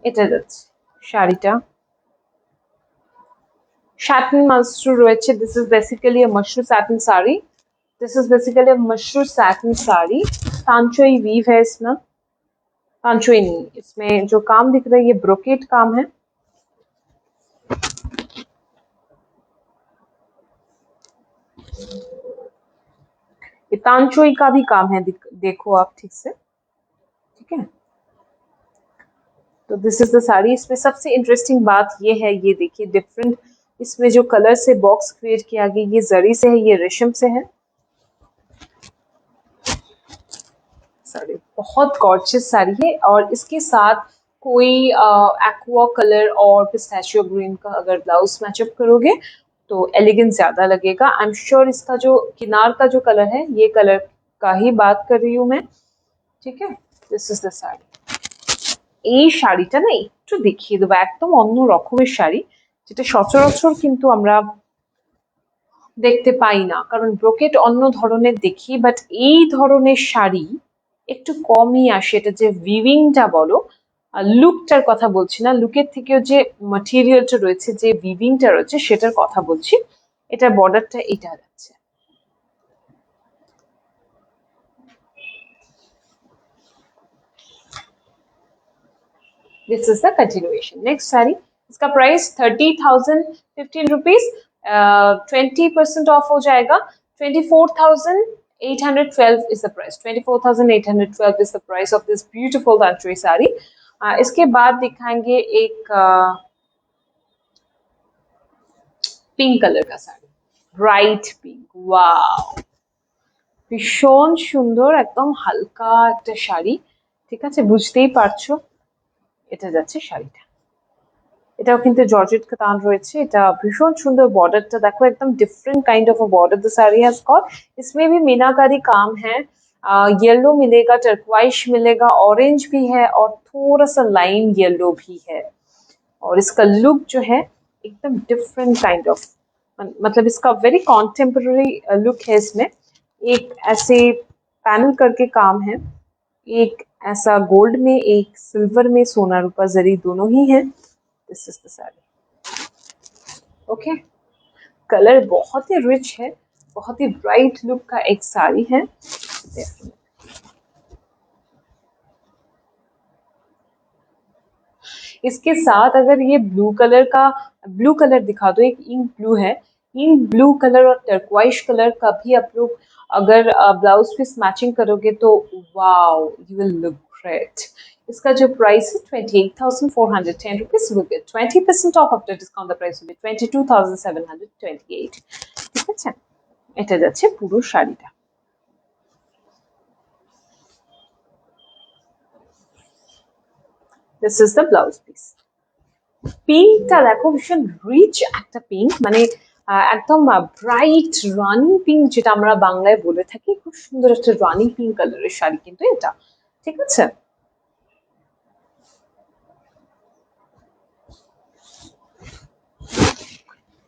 এটা যাচ্ছে শাড়িটা। satin মাশরু রয়েছে, this is basically a mashru satin sari. This is basically a mashru satin sari. Tanchoi weave है इसमें, तांचोई नहीं, इसमें जो काम दिख रहा है ये ब्रोकेट काम है। ये तांचोई का भी काम है, देखो आप ठीक से, ठीक है। तो दिस इज द साड़ी। इसमें सबसे इंटरेस्टिंग बात ये है, ये देखिए डिफरेंट इसमें जो कलर से बॉक्स क्रिएट किया गया, ये जरी से है, ये रेशम से है। साड़ी बहुत गॉर्जियस साड़ी है, और इसके साथ कोई एक्वा कलर और पिस्ताचियो ग्रीन का अगर ब्लाउज मैचअप करोगे तो एलिगेंस ज्यादा लगेगा। आई एम श्योर इसका जो किनार का जो कलर है, ये कलर का ही बात कर रही हूँ मैं, ठीक है। This is the sari. এই শাড়িটা না একটু দেখিয়ে দেবো, একদম অন্য রকমের শাড়ি, যেটা সচরাচর কিন্তু আমরা দেখতে পাই না, কারণ ব্রোকেট অন্য ধরনের দেখি, বাট এই ধরনের শাড়ি একটু কমই আসে। এটা যে উইভিংটা বলো, লুকটার কথা বলছি না, লুকের থেকেও যে ম্যাটেরিয়ালটা রয়েছে, যে উইভিংটা রয়েছে সেটার কথা বলছি। এটার বর্ডারটা এটা যাচ্ছে, this is the continuation. Next sari, इसका प्राइस 30,015 रुपीज, 20% ऑफ हो जाएगा। 24,812 is the price। 24,812 is the price of this beautiful tanchoi sari. इसके बाद दिखाएंगे एक पिंक कलर का साड़ी, ब्राइट पिंक। वाओ, ভীষণ সুন্দর, একদম হালকা একটা শাড়ি, ঠিক আছে, বুঝতেই পারছো। এটা যাচ্ছে শাড়িটা, এটাও কিন্তু জর্জেট কাতান রয়েছে। এটা ভীষণ সুন্দর, बॉर्डरটা দেখো एकदम different kind of a border the sari has got. इसमें भी मीनाकारी काम है, येलो मिलेगा, टर्क्वाइश मिलेगा, ऑरेंज भी है, और थोड़ा सा लाइम येलो भी है। और इसका लुक जो है एकदम डिफरेंट काइंड ऑफ, मतलब इसका वेरी कॉन्टेम्पररी लुक है। इसमें एक ऐसे पैनल करके काम है, एक ऐसा गोल्ड में, एक सिल्वर में, सोना रूपा जरी दोनों ही है। This is the sari. Okay, colour बहुत ही रिच है, बहुत ही ब्राइट लुक का एक साड़ी है। इसके साथ अगर ये ब्लू कलर दिखा दो, एक इंक ब्लू है, इंक ब्लू कलर और टर्क्वाइश कलर का भी आप लोग अगर ब्लाउज पीस मैचिंग करोगे तो wow, you will look great. इसका जो प्राइस है 28,410 rupees, will get 20% off after discount, the price will be 22,728। ঠিক আছে, এটা যাচ্ছে পুরো শাড়িটা। This is the blouse piece. পিঙ্কটা দেখো ভীষণ রিচ একটা পিঙ্ক, মানে একদম ব্রাইট রানি পিঙ্ক, যেটা আমরা বাংলায় বলে থাকি। খুব সুন্দর একটা রানি পিঙ্ক কালারের শাড়ি কিন্তু এটা, ঠিক আছে।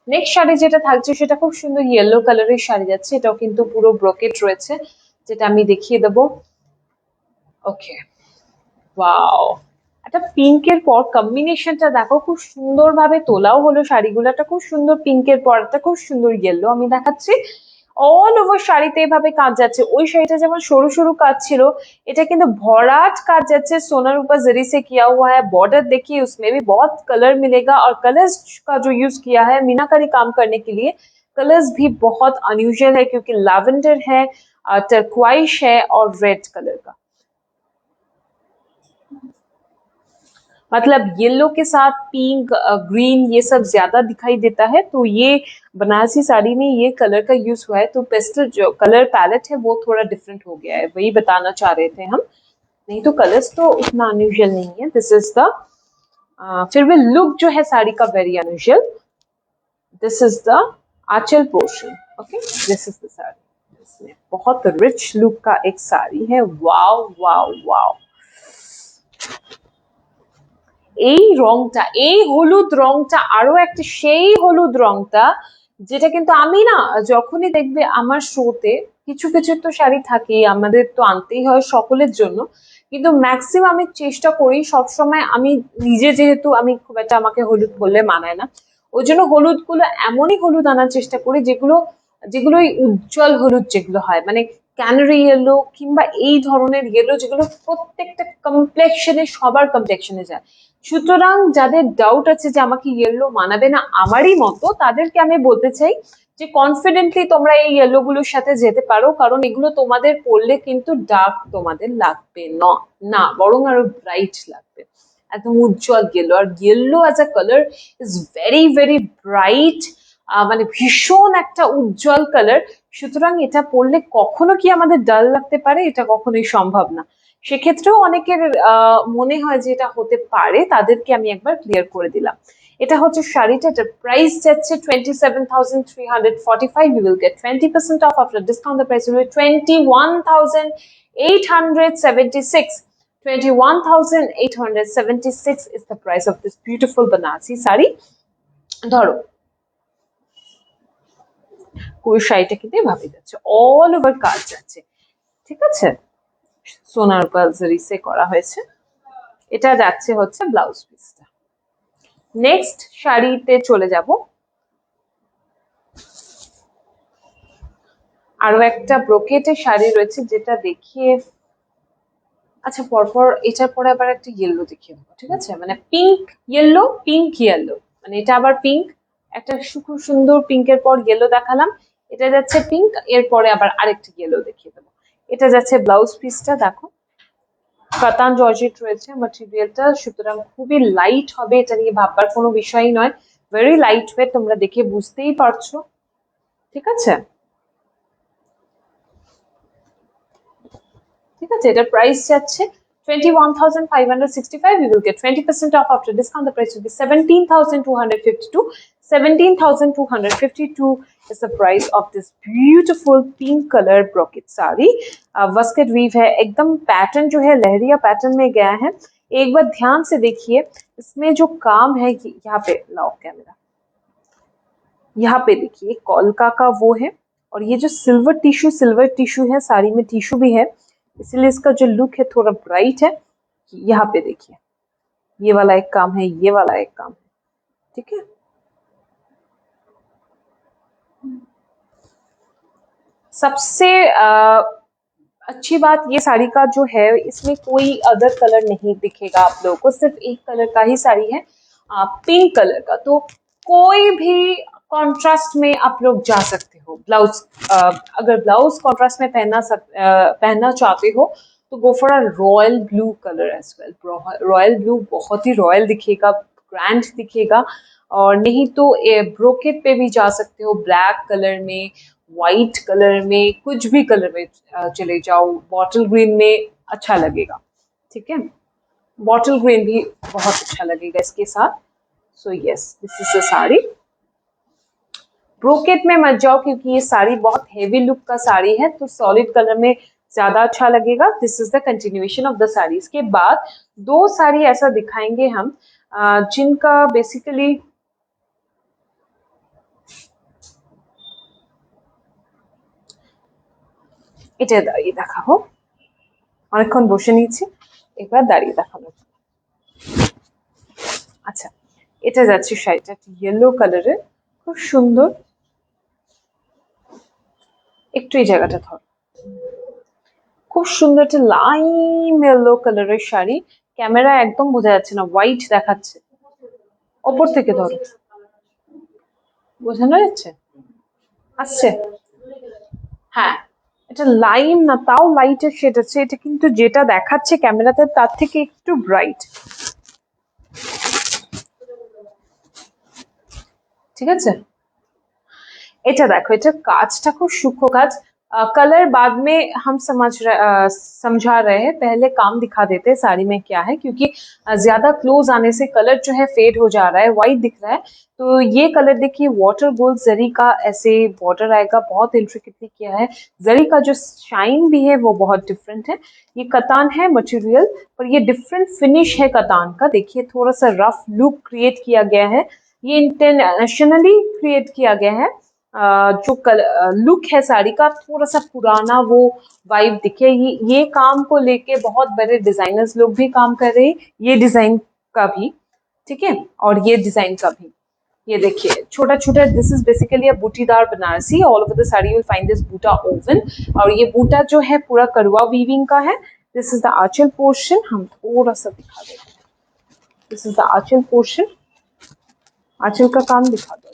নেক্সট শাড়ি যেটা থাকছে সেটা খুব সুন্দর ইয়েলো কালারের শাড়ি যাচ্ছে, এটাও কিন্তু পুরো ব্রোকেট রয়েছে, যেটা আমি দেখিয়ে দেবো। ওকে, ওয়াও, একটা পিঙ্কের পর কম্বিনেশনটা দেখো, খুব সুন্দর ভাবে তোলাও হলো শাড়িগুলো। একটা খুব সুন্দর পিঙ্কের পর একটা খুব সুন্দর ইয়েলো আমি দেখাচ্ছি। অল ওভার শাড়িতে এভাবে কাজ যাচ্ছে। ওই শাড়িটা যেমন সরু সরু কাজ ছিল, এটা কিন্তু ভরাট কাজ যাচ্ছে। सोनर ऊपर जरी से किया हुआ है, बॉर्डर देखिए उसमें भी बहुत कलर मिलेगा, और कलर्स का जो यूज किया है मीनाकारी काम करने के लिए, कलर्स भी बहुत अनयूजुअल है, क्योंकि लैवेंडर है, टर्क्वाइश है और रेड कलर का, मतलब येलो के साथ पिंक ग्रीन ये सब ज्यादा दिखाई देता है। तो ये बनारसी साड़ी में ये कलर का यूज हुआ है, तो पेस्टल जो कलर पैलेट है वो थोड़ा डिफरेंट हो गया है, वही बताना चाह रहे थे हम। नहीं तो कलर्स तो उतना अनयूजुअल नहीं है। दिस इज द फिर भी लुक जो है साड़ी का very unusual. This is the Aanchal portion. Okay, this is the sari, इसमें बहुत रिच लुक का एक साड़ी है। वाओ वाओ वाओ, এই রংটা, এই হলুদ রংটা আরো একটা সেই হলুদ রংটা, যেটা কিন্তু আমি না যখনই দেখবে আমার শোতে, কিছু কিছু তো শাড়ি থাকে আমাদের তো আনতেই হয় সকলের জন্য, কিন্তু ম্যাক্সিমাম আমি চেষ্টা করি সবসময়, আমি নিজে যেহেতু আমি খুব একটা, আমাকে হলুদ বললে মানায় না, ওই জন্য হলুদ গুলো এমনই হলুদ আনার চেষ্টা করি যেগুলো, যেগুলো ওই উজ্জ্বল হলুদ যেগুলো হয়, মানে ক্যানারি ইয়েলো কিংবা এই ধরনের ইয়েলো, যেগুলো প্রত্যেকটা কমপ্লেক্সনে, সবার কমপ্লেক্সনে যায়। সুতরাং যাদের ডাউট আছে যে আমাকে ইয়েলো মানাবে না আমারই মতো, তাদেরকে আমি বলতে চাই যে কনফিডেন্টলি তোমরা এই ইয়েলো গুলোর সাথে যেতে পারো, কারণ এগুলো তোমাদের পরলে কিন্তু ডার্ক তোমাদের লাগবে না, না বরং আরো ব্রাইট লাগবে, একদম উজ্জ্বল ইয়েলো। আর yellow as a colour is very very bright, মানে ভীষণ একটা উজ্জ্বল কালার। সুতরাং এটা পরলে কখনো কি আমাদের ডাল লাগতে পারে? এটা কখনোই সম্ভব না। সেক্ষেত্রেও অনেকের মনে হয় যে এটা হতে পারে, তাদেরকে আমি একবার ক্লিয়ার করে দিলাম। এটা হচ্ছে শাড়িটা, এটার প্রাইস যাচ্ছে 27,345। You will get 20% off after discount, the price will be 21,876। 21,876 is the price of this beautiful Banarsi sari. ধরো পুরো শাড়িটা কিন্তু এভাবে যাচ্ছে, অল ওভার কাজ যাচ্ছে, ঠিক আছে, সোনার জরিসে করা হয়েছে। এটা যাচ্ছে হচ্ছে ব্লাউজ পিসটা। নেক্সট শাড়িতে চলে যাব, আরো একটা ব্রোকেটের শাড়ি রয়েছে যেটা দেখিয়ে, আচ্ছা পরপর এটার পরে আবার একটা ইয়েলো দেখিয়ে দেবো, ঠিক আছে, মানে পিঙ্ক ইয়েলো, পিঙ্ক ইয়েলো, মানে এটা আবার পিঙ্ক, একটা খুব সুন্দর পিঙ্কের পর ইয়েলো দেখালাম, এটা যাচ্ছে পিঙ্ক, এরপরে আবার আরেকটা ইয়েলো দেখিয়ে দেবো। এটা যাচ্ছে ব্লাউজ পিসটা, দেখো কাতান জর্জেট রয়েছে ম্যাটেরিয়ালটা, সুতরাং খুবই লাইট হবে, এটা নিয়ে ভাববার কোনো বিষয়ই নয়, ভেরি লাইট ওয়েট, তোমরা দেখে বুঝতেই পারছো, ঠিক আছে। ঠিক আছে, এটার প্রাইস যাচ্ছে 21,565। You will get 20% off after discount. The price will be 17,252. 17,252 is the price of this beautiful pink color brocade sari. Basket weave है, एकदम पैटर्न जो है लहरिया पैटर्न में गया है। एक बार ध्यान से देखिए, इसमें जो काम है, यहाँ पे लाओ कैमरा, यहाँ पे देखिए कोलका का वो है, और ये जो सिल्वर टिश्यू है, साड़ी में टिश्यू भी है, इसलिए इसका जो लुक है थोड़ा ब्राइट है। यहाँ पे देखिए, ये वाला एक काम है, ये वाला एक काम है, ठीक है। सबसे अच्छी बात ये साड़ी का जो है, इसमें कोई अदर कलर नहीं दिखेगा आप लोगों को, सिर्फ एक कलर का ही साड़ी है, पिंक कलर का। तो कोई भी कॉन्ट्रास्ट में आप लोग जा सकते हो। ब्लाउज अगर ब्लाउज कॉन्ट्रास्ट में पहनना चाहते हो तो go for a royal blue colour as well. Royal blue बहुत ही रॉयल दिखेगा, ग्रैंड दिखेगा। और नहीं तो ब्रोकेट पे भी जा सकते हो, ब्लैक कलर में, व्हाइट कलर में, कुछ भी कलर में चले जाओ। बॉटल ग्रीन में अच्छा लगेगा, ठीक है, बॉटल ग्रीन भी बहुत अच्छा लगेगा इसके साथ। So yes, this is the sari. Brocade में मत जाओ क्योंकि ये साड़ी बहुत हेवी लुक का साड़ी है, तो सॉलिड कलर में ज्यादा अच्छा लगेगा। This is the continuation of the sari. इसके बाद दो साड़ी ऐसा दिखाएंगे हम जिनका बेसिकली এটা দাঁড়িয়ে দেখাবো, অনেকক্ষণ বসে নিয়েছি, এবার দাঁড়িয়ে দেখাবো। আচ্ছা, এটা যাচ্ছে শাড়িটা ইয়েলো কালারের, খুব সুন্দর। একটু এই জায়গাটা ধর, খুব সুন্দর একটা লাইম ইয়েলো কালারের শাড়ি। ক্যামেরা একদম বোঝা যাচ্ছে না, হোয়াইট দেখাচ্ছে। ওপর থেকে ধরো, বোঝানো যাচ্ছে? আসছে? হ্যাঁ, এটা লাইম না, তাও লাইটের শেড আছে। এটা কিন্তু যেটা দেখাচ্ছে ক্যামেরাতে তার থেকে একটু ব্রাইট, ঠিক আছে। এটা দেখো, এটা কাজটা খুব সূক্ষ্ম काज। कलर बाद में हम समझा रहे हैं, पहले काम दिखा देते हैं साड़ी में क्या है, क्योंकि ज्यादा क्लोज आने से कलर जो है फेड हो जा रहा है, व्हाइट दिख रहा है। तो ये कलर देखिए, वाटर गोल्ड जरी का ऐसे बॉर्डर आएगा, बहुत इंट्रिकेटली किया है। जरी का जो शाइन भी है वो बहुत डिफरेंट है। ये कतान है मटेरियल, पर ये डिफरेंट फिनिश है कतान का। देखिए थोड़ा सा रफ लुक क्रिएट किया गया है, ये इंटरनेशनली क्रिएट किया गया है। जो लुक है साड़ी का, थोड़ा सा पुराना वो वाइब दिखे। ये काम को लेके बहुत बड़े डिजाइनर्स लोग भी काम कर रहे हैं, ये डिजाइन का भी, ठीक है, और ये डिजाइन का भी। ये देखिए छोटा छोटा, this is basically a butidar Banarasi. All over the sari you will find this buta woven, और ये बूटा जो है पूरा करवा वीविंग का है। This is the Aanchal portion, हम थोड़ा सा दिखा देते हैं। This is the Aanchal portion, anchal का काम दिखा दो।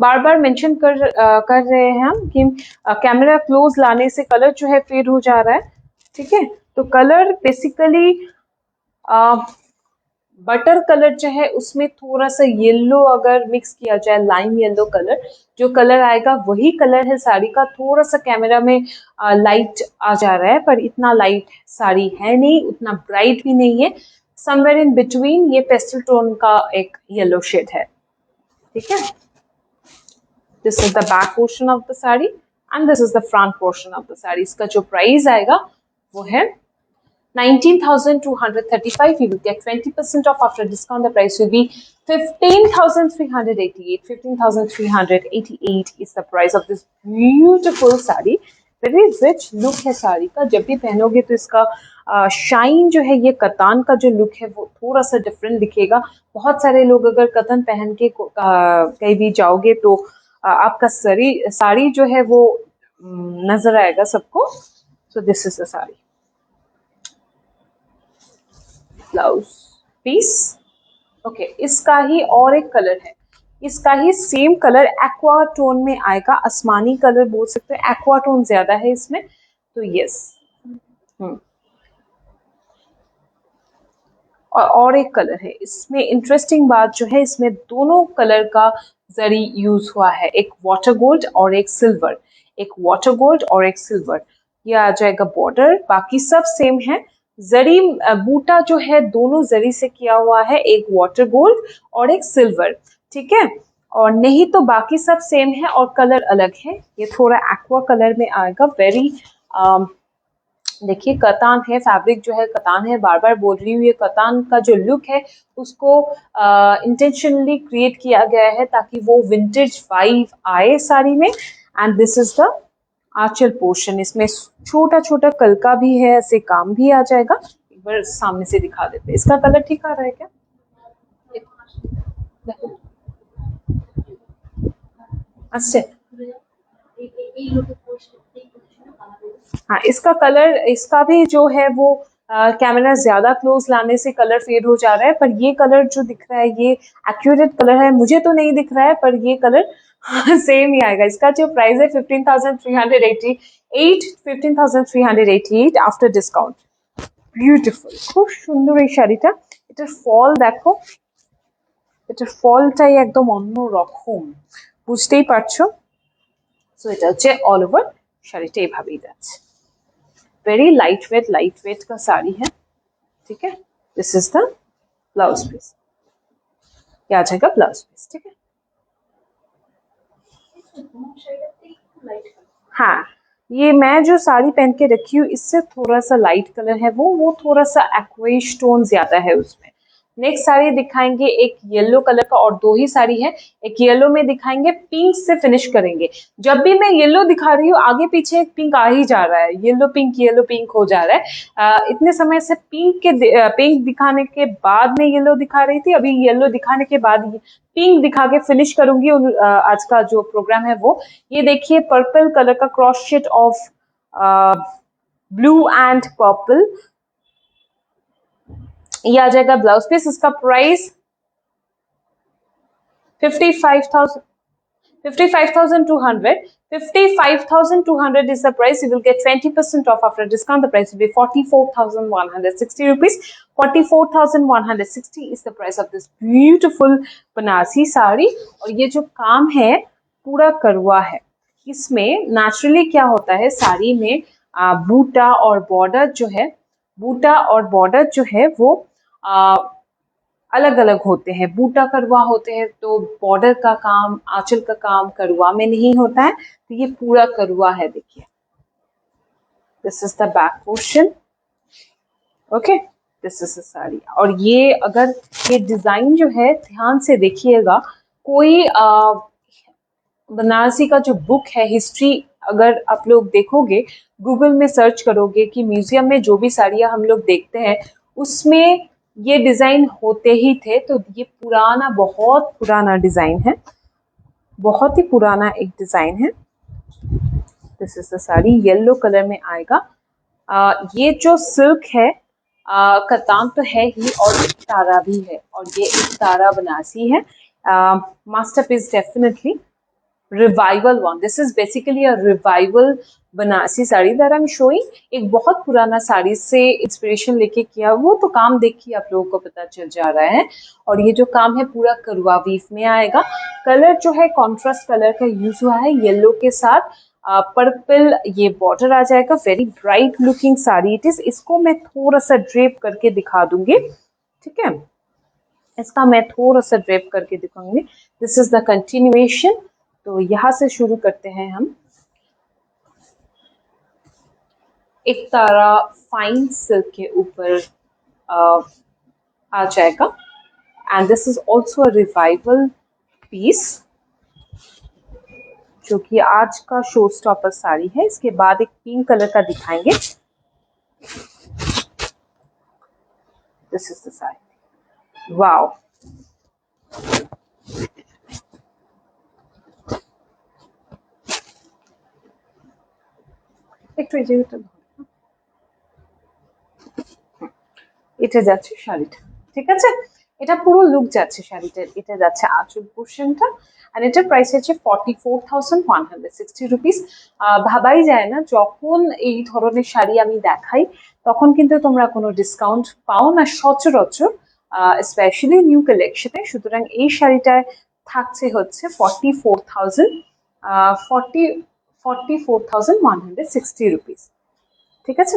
बार बार मेंशन कर रहे हैं हम कि कैमरा क्लोज लाने से कलर जो है फेड हो जा रहा है, ठीक है। तो कलर बेसिकली बटर कलर जो है उसमें थोड़ा सा येलो अगर मिक्स किया जाए, लाइम येलो कलर जो कलर आएगा वही कलर है साड़ी का। थोड़ा सा कैमरा में लाइट आ जा रहा है, पर इतना लाइट साड़ी है नहीं, उतना ब्राइट भी नहीं है, समवेयर इन बिटवीन। ये पेस्टल टोन का एक येलो शेड है, ठीक है। This is the back portion of the sari and this is the front portion of the sari. इसका जो प्राइस आएगा वो है 19,235. You will get 20% off after discount. The price will be 15,388. 15,388 is the price of this beautiful sari. Very rich look है साड़ी का, जब भी पहनोगे तो इसका शाइन जो है, ये कतान का जो लुक है वो थोड़ा सा डिफरेंट दिखेगा। बहुत सारे लोग अगर कतन पहन के कहीं भी जाओगे तो आपका साड़ी जो है वो नजर आएगा सबको। So this is the sari, blouse piece. Okay, इसका ही और एक कलर है, इसका ही सेम कलर एक्वा टोन में आएगा, आसमानी कलर बोल सकते हो, एक्वा टोन ज्यादा है इसमें, तो यस। और एक कलर है इसमें। इंटरेस्टिंग बात जो है, इसमें दोनों कलर का जरी यूज हुआ है, एक वाटर गोल्ड और एक सिल्वर, एक वाटर गोल्ड और एक सिल्वर। ये आ जाएगा बॉर्डर, बाकी सब सेम है। जरी बूटा जो है दोनों जरी से किया हुआ है, एक वाटर गोल्ड और एक सिल्वर, ठीक है। और नहीं तो बाकी सब सेम है और कलर अलग है। ये थोड़ा एक्वा कलर में आएगा। वेरी देखिए कतान है, फैब्रिक जो है कतान है, बार बार बोल रही हूँ, ये कतान का जो लुक है उसको इंटेंशनली क्रिएट किया गया है ताकि वो विंटेज वाइब आए साड़ी में। And this is the Aanchal portion, इसमें छोटा छोटा कलका भी है, ऐसे काम भी आ जाएगा। एक बार सामने से दिखा देते हैं, इसका कलर ठीक आ रहा है क्या? अच्छा, हाँ, इसका कलर, इसका भी जो है वो कैमरा ज्यादा क्लोज लाने से कलर फेड हो जा रहा है, पर ये कलर जो दिख रहा है ये एक्यूरेट कलर है, मुझे तो नहीं दिख रहा है, पर ये कलर सेम ही आएगा। इसका जो प्राइस है 15,388, 15,388 आफ्टर डिस्काउंट। বিউটিফুল, খুব সুন্দর এই শাড়িটা। এটার ফল দেখো, এটার ফলটাই একদম অন্য রকম, বুঝতেই পারছো। সো এটা হচ্ছে অল ওভার শাড়িটা এইভাবেই যাচ্ছে। वेरी लाइट वेट का साड़ी है, ठीक है। This is the blouse piece, ये आ जाएगा ब्लाउज पीस, ठीक है। हाँ, ये मैं जो साड़ी पहन के रखी हूँ इससे थोड़ा सा लाइट कलर है, वो थोड़ा सा एक्वेश टोन ज्यादा है उसमें। नेक्स्ट साड़ी दिखाएंगे एक येलो कलर का, और दो ही साड़ी है, एक येलो में दिखाएंगे, पिंक से फिनिश करेंगे। जब भी मैं येलो दिखा रही हूँ आगे पीछे पिंक आ ही जा रहा है, येलो पिंक हो जा रहा है। इतने समय से पिंक दिखाने के बाद में येलो दिखा रही थी, अभी येलो दिखाने के बाद पिंक दिखा के फिनिश करूंगी आज का जो प्रोग्राम है वो। ये देखिए पर्पल कलर का cross shade of blue and purple, ये आ जाएगा ब्लाउज पीस। इसका price 55,200 55,200 is the price. You will get 20% off after discount. The price will be 44,160 rupees. 44,160 is the price of this beautiful Banarasi sari. और ये जो काम है पूरा करवा है। इसमें नेचुरली क्या होता है, साड़ी में बूटा और बॉर्डर जो है वो अलग अलग होते हैं। बूटा करवा होते हैं तो बॉर्डर का काम, आंचल का काम करवा में नहीं होता है, तो ये पूरा करवा है। देखिए this is the back portion, okay, this is the sari. और ये अगर ये डिजाइन जो है ध्यान से देखिएगा, कोई बनारसी का जो बुक है हिस्ट्री, अगर आप लोग देखोगे गूगल में सर्च करोगे कि म्यूजियम में जो भी साड़ियाँ हम लोग देखते हैं उसमें ये डिजाइन होते ही थे, तो ये पुराना, बहुत पुराना डिजाइन है, बहुत ही पुराना एक डिजाइन है। This is the sari, yellow colour में आएगा। ये जो सिल्क है कतान तो है ही, और एक तारा भी है, और ये एक तारा बनारसी है। Masterpiece definitely, revival one, this is basically a revival Banarasi sari that I am showing. एक बहुत पुराना साड़ी से इंस्पिरेशन लेके किया, वो तो काम देखिए आप लोगों को पता चल जा रहा है। और ये जो काम है पूरा करवा वीव में आएगा। कलर जो है कॉन्ट्रास्ट कलर का यूज हुआ है, येलो के साथ पर्पल ये बॉर्डर आ जाएगा। Very bright looking sari it is. इसको मैं थोड़ा सा ड्रेप करके दिखा दूंगी, ठीक है, इसका मैं थोड़ा सा ड्रेप करके दिखाऊंगी। This is the continuation. तो यहाँ से शुरू करते हैं हम। एक तारा फाइन सिल्क के ऊपर आ जाएगा, and this is also a revival piece जो कि आज का शो स्टॉपर साड़ी है। इसके बाद एक पिंक कलर का दिखाएंगे। This is the sari, wow, একটু এই জায়গাটা, এটা যাচ্ছে শাড়িটা, ঠিক আছে, এটা পুরো লুক যাচ্ছে শাড়িটার। এটা যাচ্ছে আঁচল পোর্শনটা, আর এটার প্রাইস হচ্ছে 44,160 রুপিস। ভাবাই যায় না যখন এই ধরনের শাড়ি আমি দেখাই তখন কিন্তু তোমরা কোনো ডিসকাউন্ট পাও না সচরাচর, স্পেশালি নিউ কালেকশনে। সুতরাং এই শাড়িটায় থাকছে হচ্ছে 44,160 রুপিস, ঠিক আছে।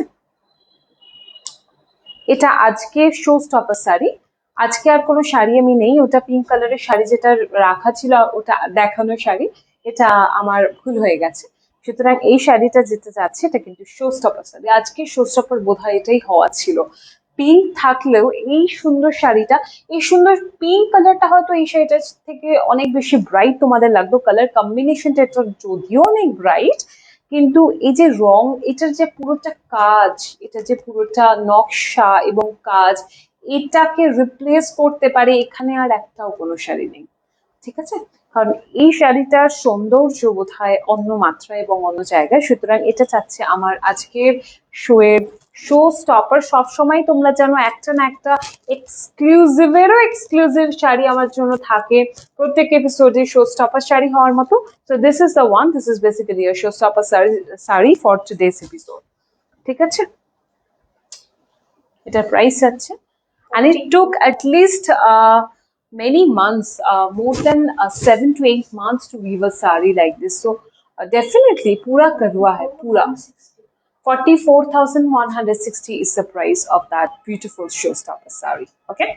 এটা আজকে শো স্টপার শাড়ি, আজকে আর কোনো শাড়ি আমি নেই। ওটা পিঙ্ক কালারের শাড়ি যেটা রাখা ছিল, ওটা দেখানোর শাড়ি, এটা আমার ভুল হয়ে গেছে। সুতরাং এই শাড়িটা যেতে যাচ্ছে এটা কিন্তু শো স্টপার শাড়ি। আজকে শো স্টপার বোধহয় এটাই হওয়া ছিল। পিঙ্ক থাকলেও এই সুন্দর শাড়িটা, এই সুন্দর পিঙ্ক কালারটা হয়তো এই শাড়িটার থেকে অনেক বেশি ব্রাইট তোমাদের লাগবে। কালার কম্বিনেশনটা এটা যদিও অনেক ব্রাইট, কিন্তু এই যে রং, এটার যে পুরোটা কাজ, এটা যে পুরোটা নকশা এবং কাজ, এটাকে রিপ্লেস করতে পারে এখানে আর একটাও কোনো শাড়ি নেই। ঠিক আছে, কারণ এই শাড়িটার সৌন্দর্য বোধহয় অন্য মাত্রায় এবং অন্য জায়গায়, সুতরাং এটা চাচ্ছে আমার আজকের শোয়ের শো স্টপার। সবসময় তোমরা জানো একটা না একটা এক্সক্লুসিভেরও এক্সক্লুসিভ শাড়ি আমার জন্য থাকে প্রত্যেক এপিসোডে শো স্টপার শাড়ি হওয়ার মতো। So this is the one, this is basically a show stopper sari for today's episode. ঠিক আছে, এটার প্রাইস আছে, and it took at least many months, more than 7 to 8 months to weave a sari like this. So definitely pura karwa hai pura. 44,160 is the price of that beautiful showstopper sari. Okay.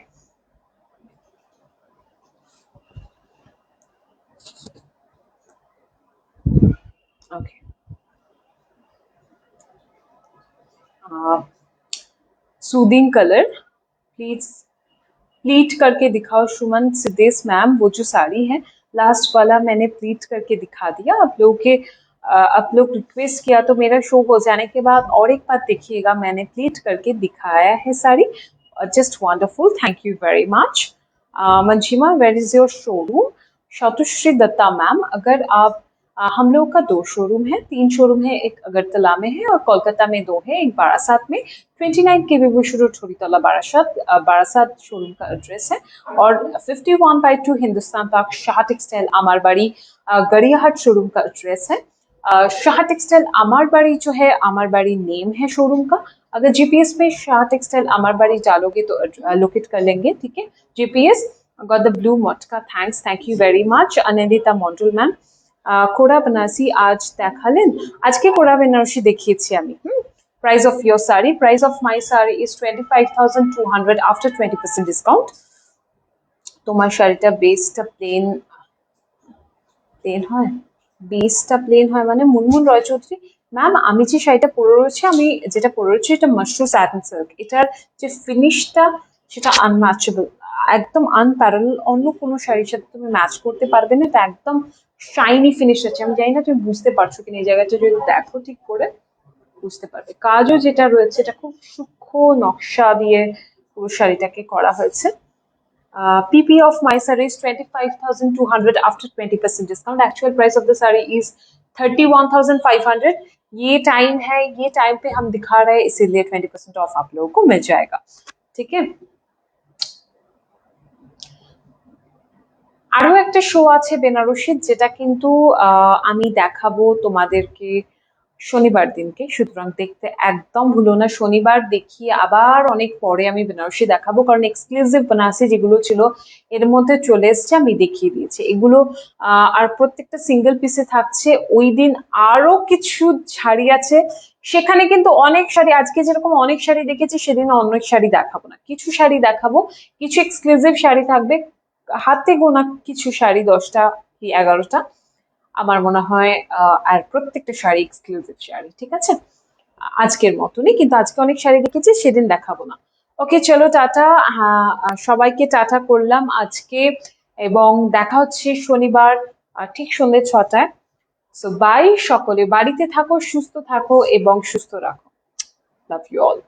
Okay. Soothing color, please pleat करके दिखाओ सुमन Siddhesh ma'am. वो जो साड़ी है last वाला मैंने pleat करके दिखा दिया आप लोगों के, आप लोग रिक्वेस्ट किया तो मेरा शो हो जाने के बाद और एक बार देखिएगा, मैंने प्लीट करके दिखाया है sari. Just wonderful, thank you very much. Manjima, where is your showroom? Shatushree Dutta ma'am, अगर आप हम लोग का 2 शोरूम है, 3 शोरूम है, एक अगरतला में है और कोलकाता में 2 है, एक बारासात में। 29 के विभूषण रोड छोरीतला बारासात, बारासात शोरूम का एड्रेस है। और 51/2 Hindustan park Shah textile Amarbari Gariahat showroom का एड्रेस है। शाह टेक्सटाइल अमारबाड़ी जो है, अमारबाड़ी नेम है शोरूम का। अगर जीपीएस में शाह टेक्सटाइल अमारबाड़ी डालोगे तो लोकेट कर लेंगे। ठीक है, जीपीएस गॉट द ब्लू मटका, thanks, thank you very much. Anindita Mandal ma'am, কোড়া বেনারসি আজ দেখালেন? আজকে কোড়া বেনারসি দেখিয়েছি আমি। Price of your sari, price of my sari is 25,200 after 20% discount. তোমার শাড়িটা বেসটা প্লেন, প্লেন হয়, বেসটা প্লেন হয় মানে? মুনমুন রয় চৌধুরী ম্যাম, আমি যে শাড়িটা পরে রয়েছি, আমি যেটা পরে রয়েছি এটা মাশরু স্যাটিন সিল্ক। এটার যে ফিনিশটা সেটা আনম্যাচেবল, একদম আনপ্যারালাল, অন্য কোনো শাড়ির সাথে তুমি ম্যাচ করতে পারবে না। এটা একদম শাইনি ফিনিশ আছে। আমি জানি না তুমি বুঝতে পারছো কিনা, এই জায়গাটা যদি দেখো ঠিক করে বুঝতে পারবে। কাজও যেটা রয়েছে এটা খুব সূক্ষ্ম নকশা দিয়ে পুরো শাড়িটাকে করা হয়েছে। PP of my saree is 25,200 after 20% discount. Actual price of the saree is 31,500. ये टाइम है, ये टाइम पे हम दिखा रहे हैं, इसीलिए 20% ऑफ आप लोगों को मिल जाएगा। ठीक है, আরো একটা শো আছে বেনারসির, যেটা কিন্তু আমি দেখাবো তোমাদেরকে শনিবার দিনকে, সুতরাং দেখতে একদম ভুলো না। শনিবার দেখিয়ে আবার অনেক পরে আমি বেনারসি দেখাবো, কারণ এক্সক্লুসিভ বেনারসি যেগুলো ছিল এর মধ্যে চলে এসছে, আমি দেখিয়ে দিয়েছি এগুলো। আর প্রত্যেকটা সিঙ্গেল পিসে থাকছে। ওই দিন আরো কিছু শাড়ি আছে, সেখানে কিন্তু অনেক শাড়ি, আজকে যেরকম অনেক শাড়ি দেখেছি সেদিন অনেক শাড়ি দেখাবো না, কিছু শাড়ি দেখাবো, কিছু এক্সক্লুসিভ শাড়ি থাকবে, হাতে গোনা কিছু শাড়ি, 10টা কি 11টা আমার মনে হয়। আর প্রত্যেকটা শাড়ি এক্সক্লুসিভ শাড়ি। ঠিক আছে, আজকের মতনই, কিন্তু আজকে অনেক শাড়ি দেখেছি সেদিন দেখাবো না। ওকে চলো টাটা, হ্যাঁ সবাইকে টাটা করলাম আজকে, এবং দেখা হচ্ছে শনিবার ঠিক সন্ধ্যে 6টায়। সো বাই, সকলে বাড়িতে থাকো, সুস্থ থাকো এবং সুস্থ রাখো। Love you all.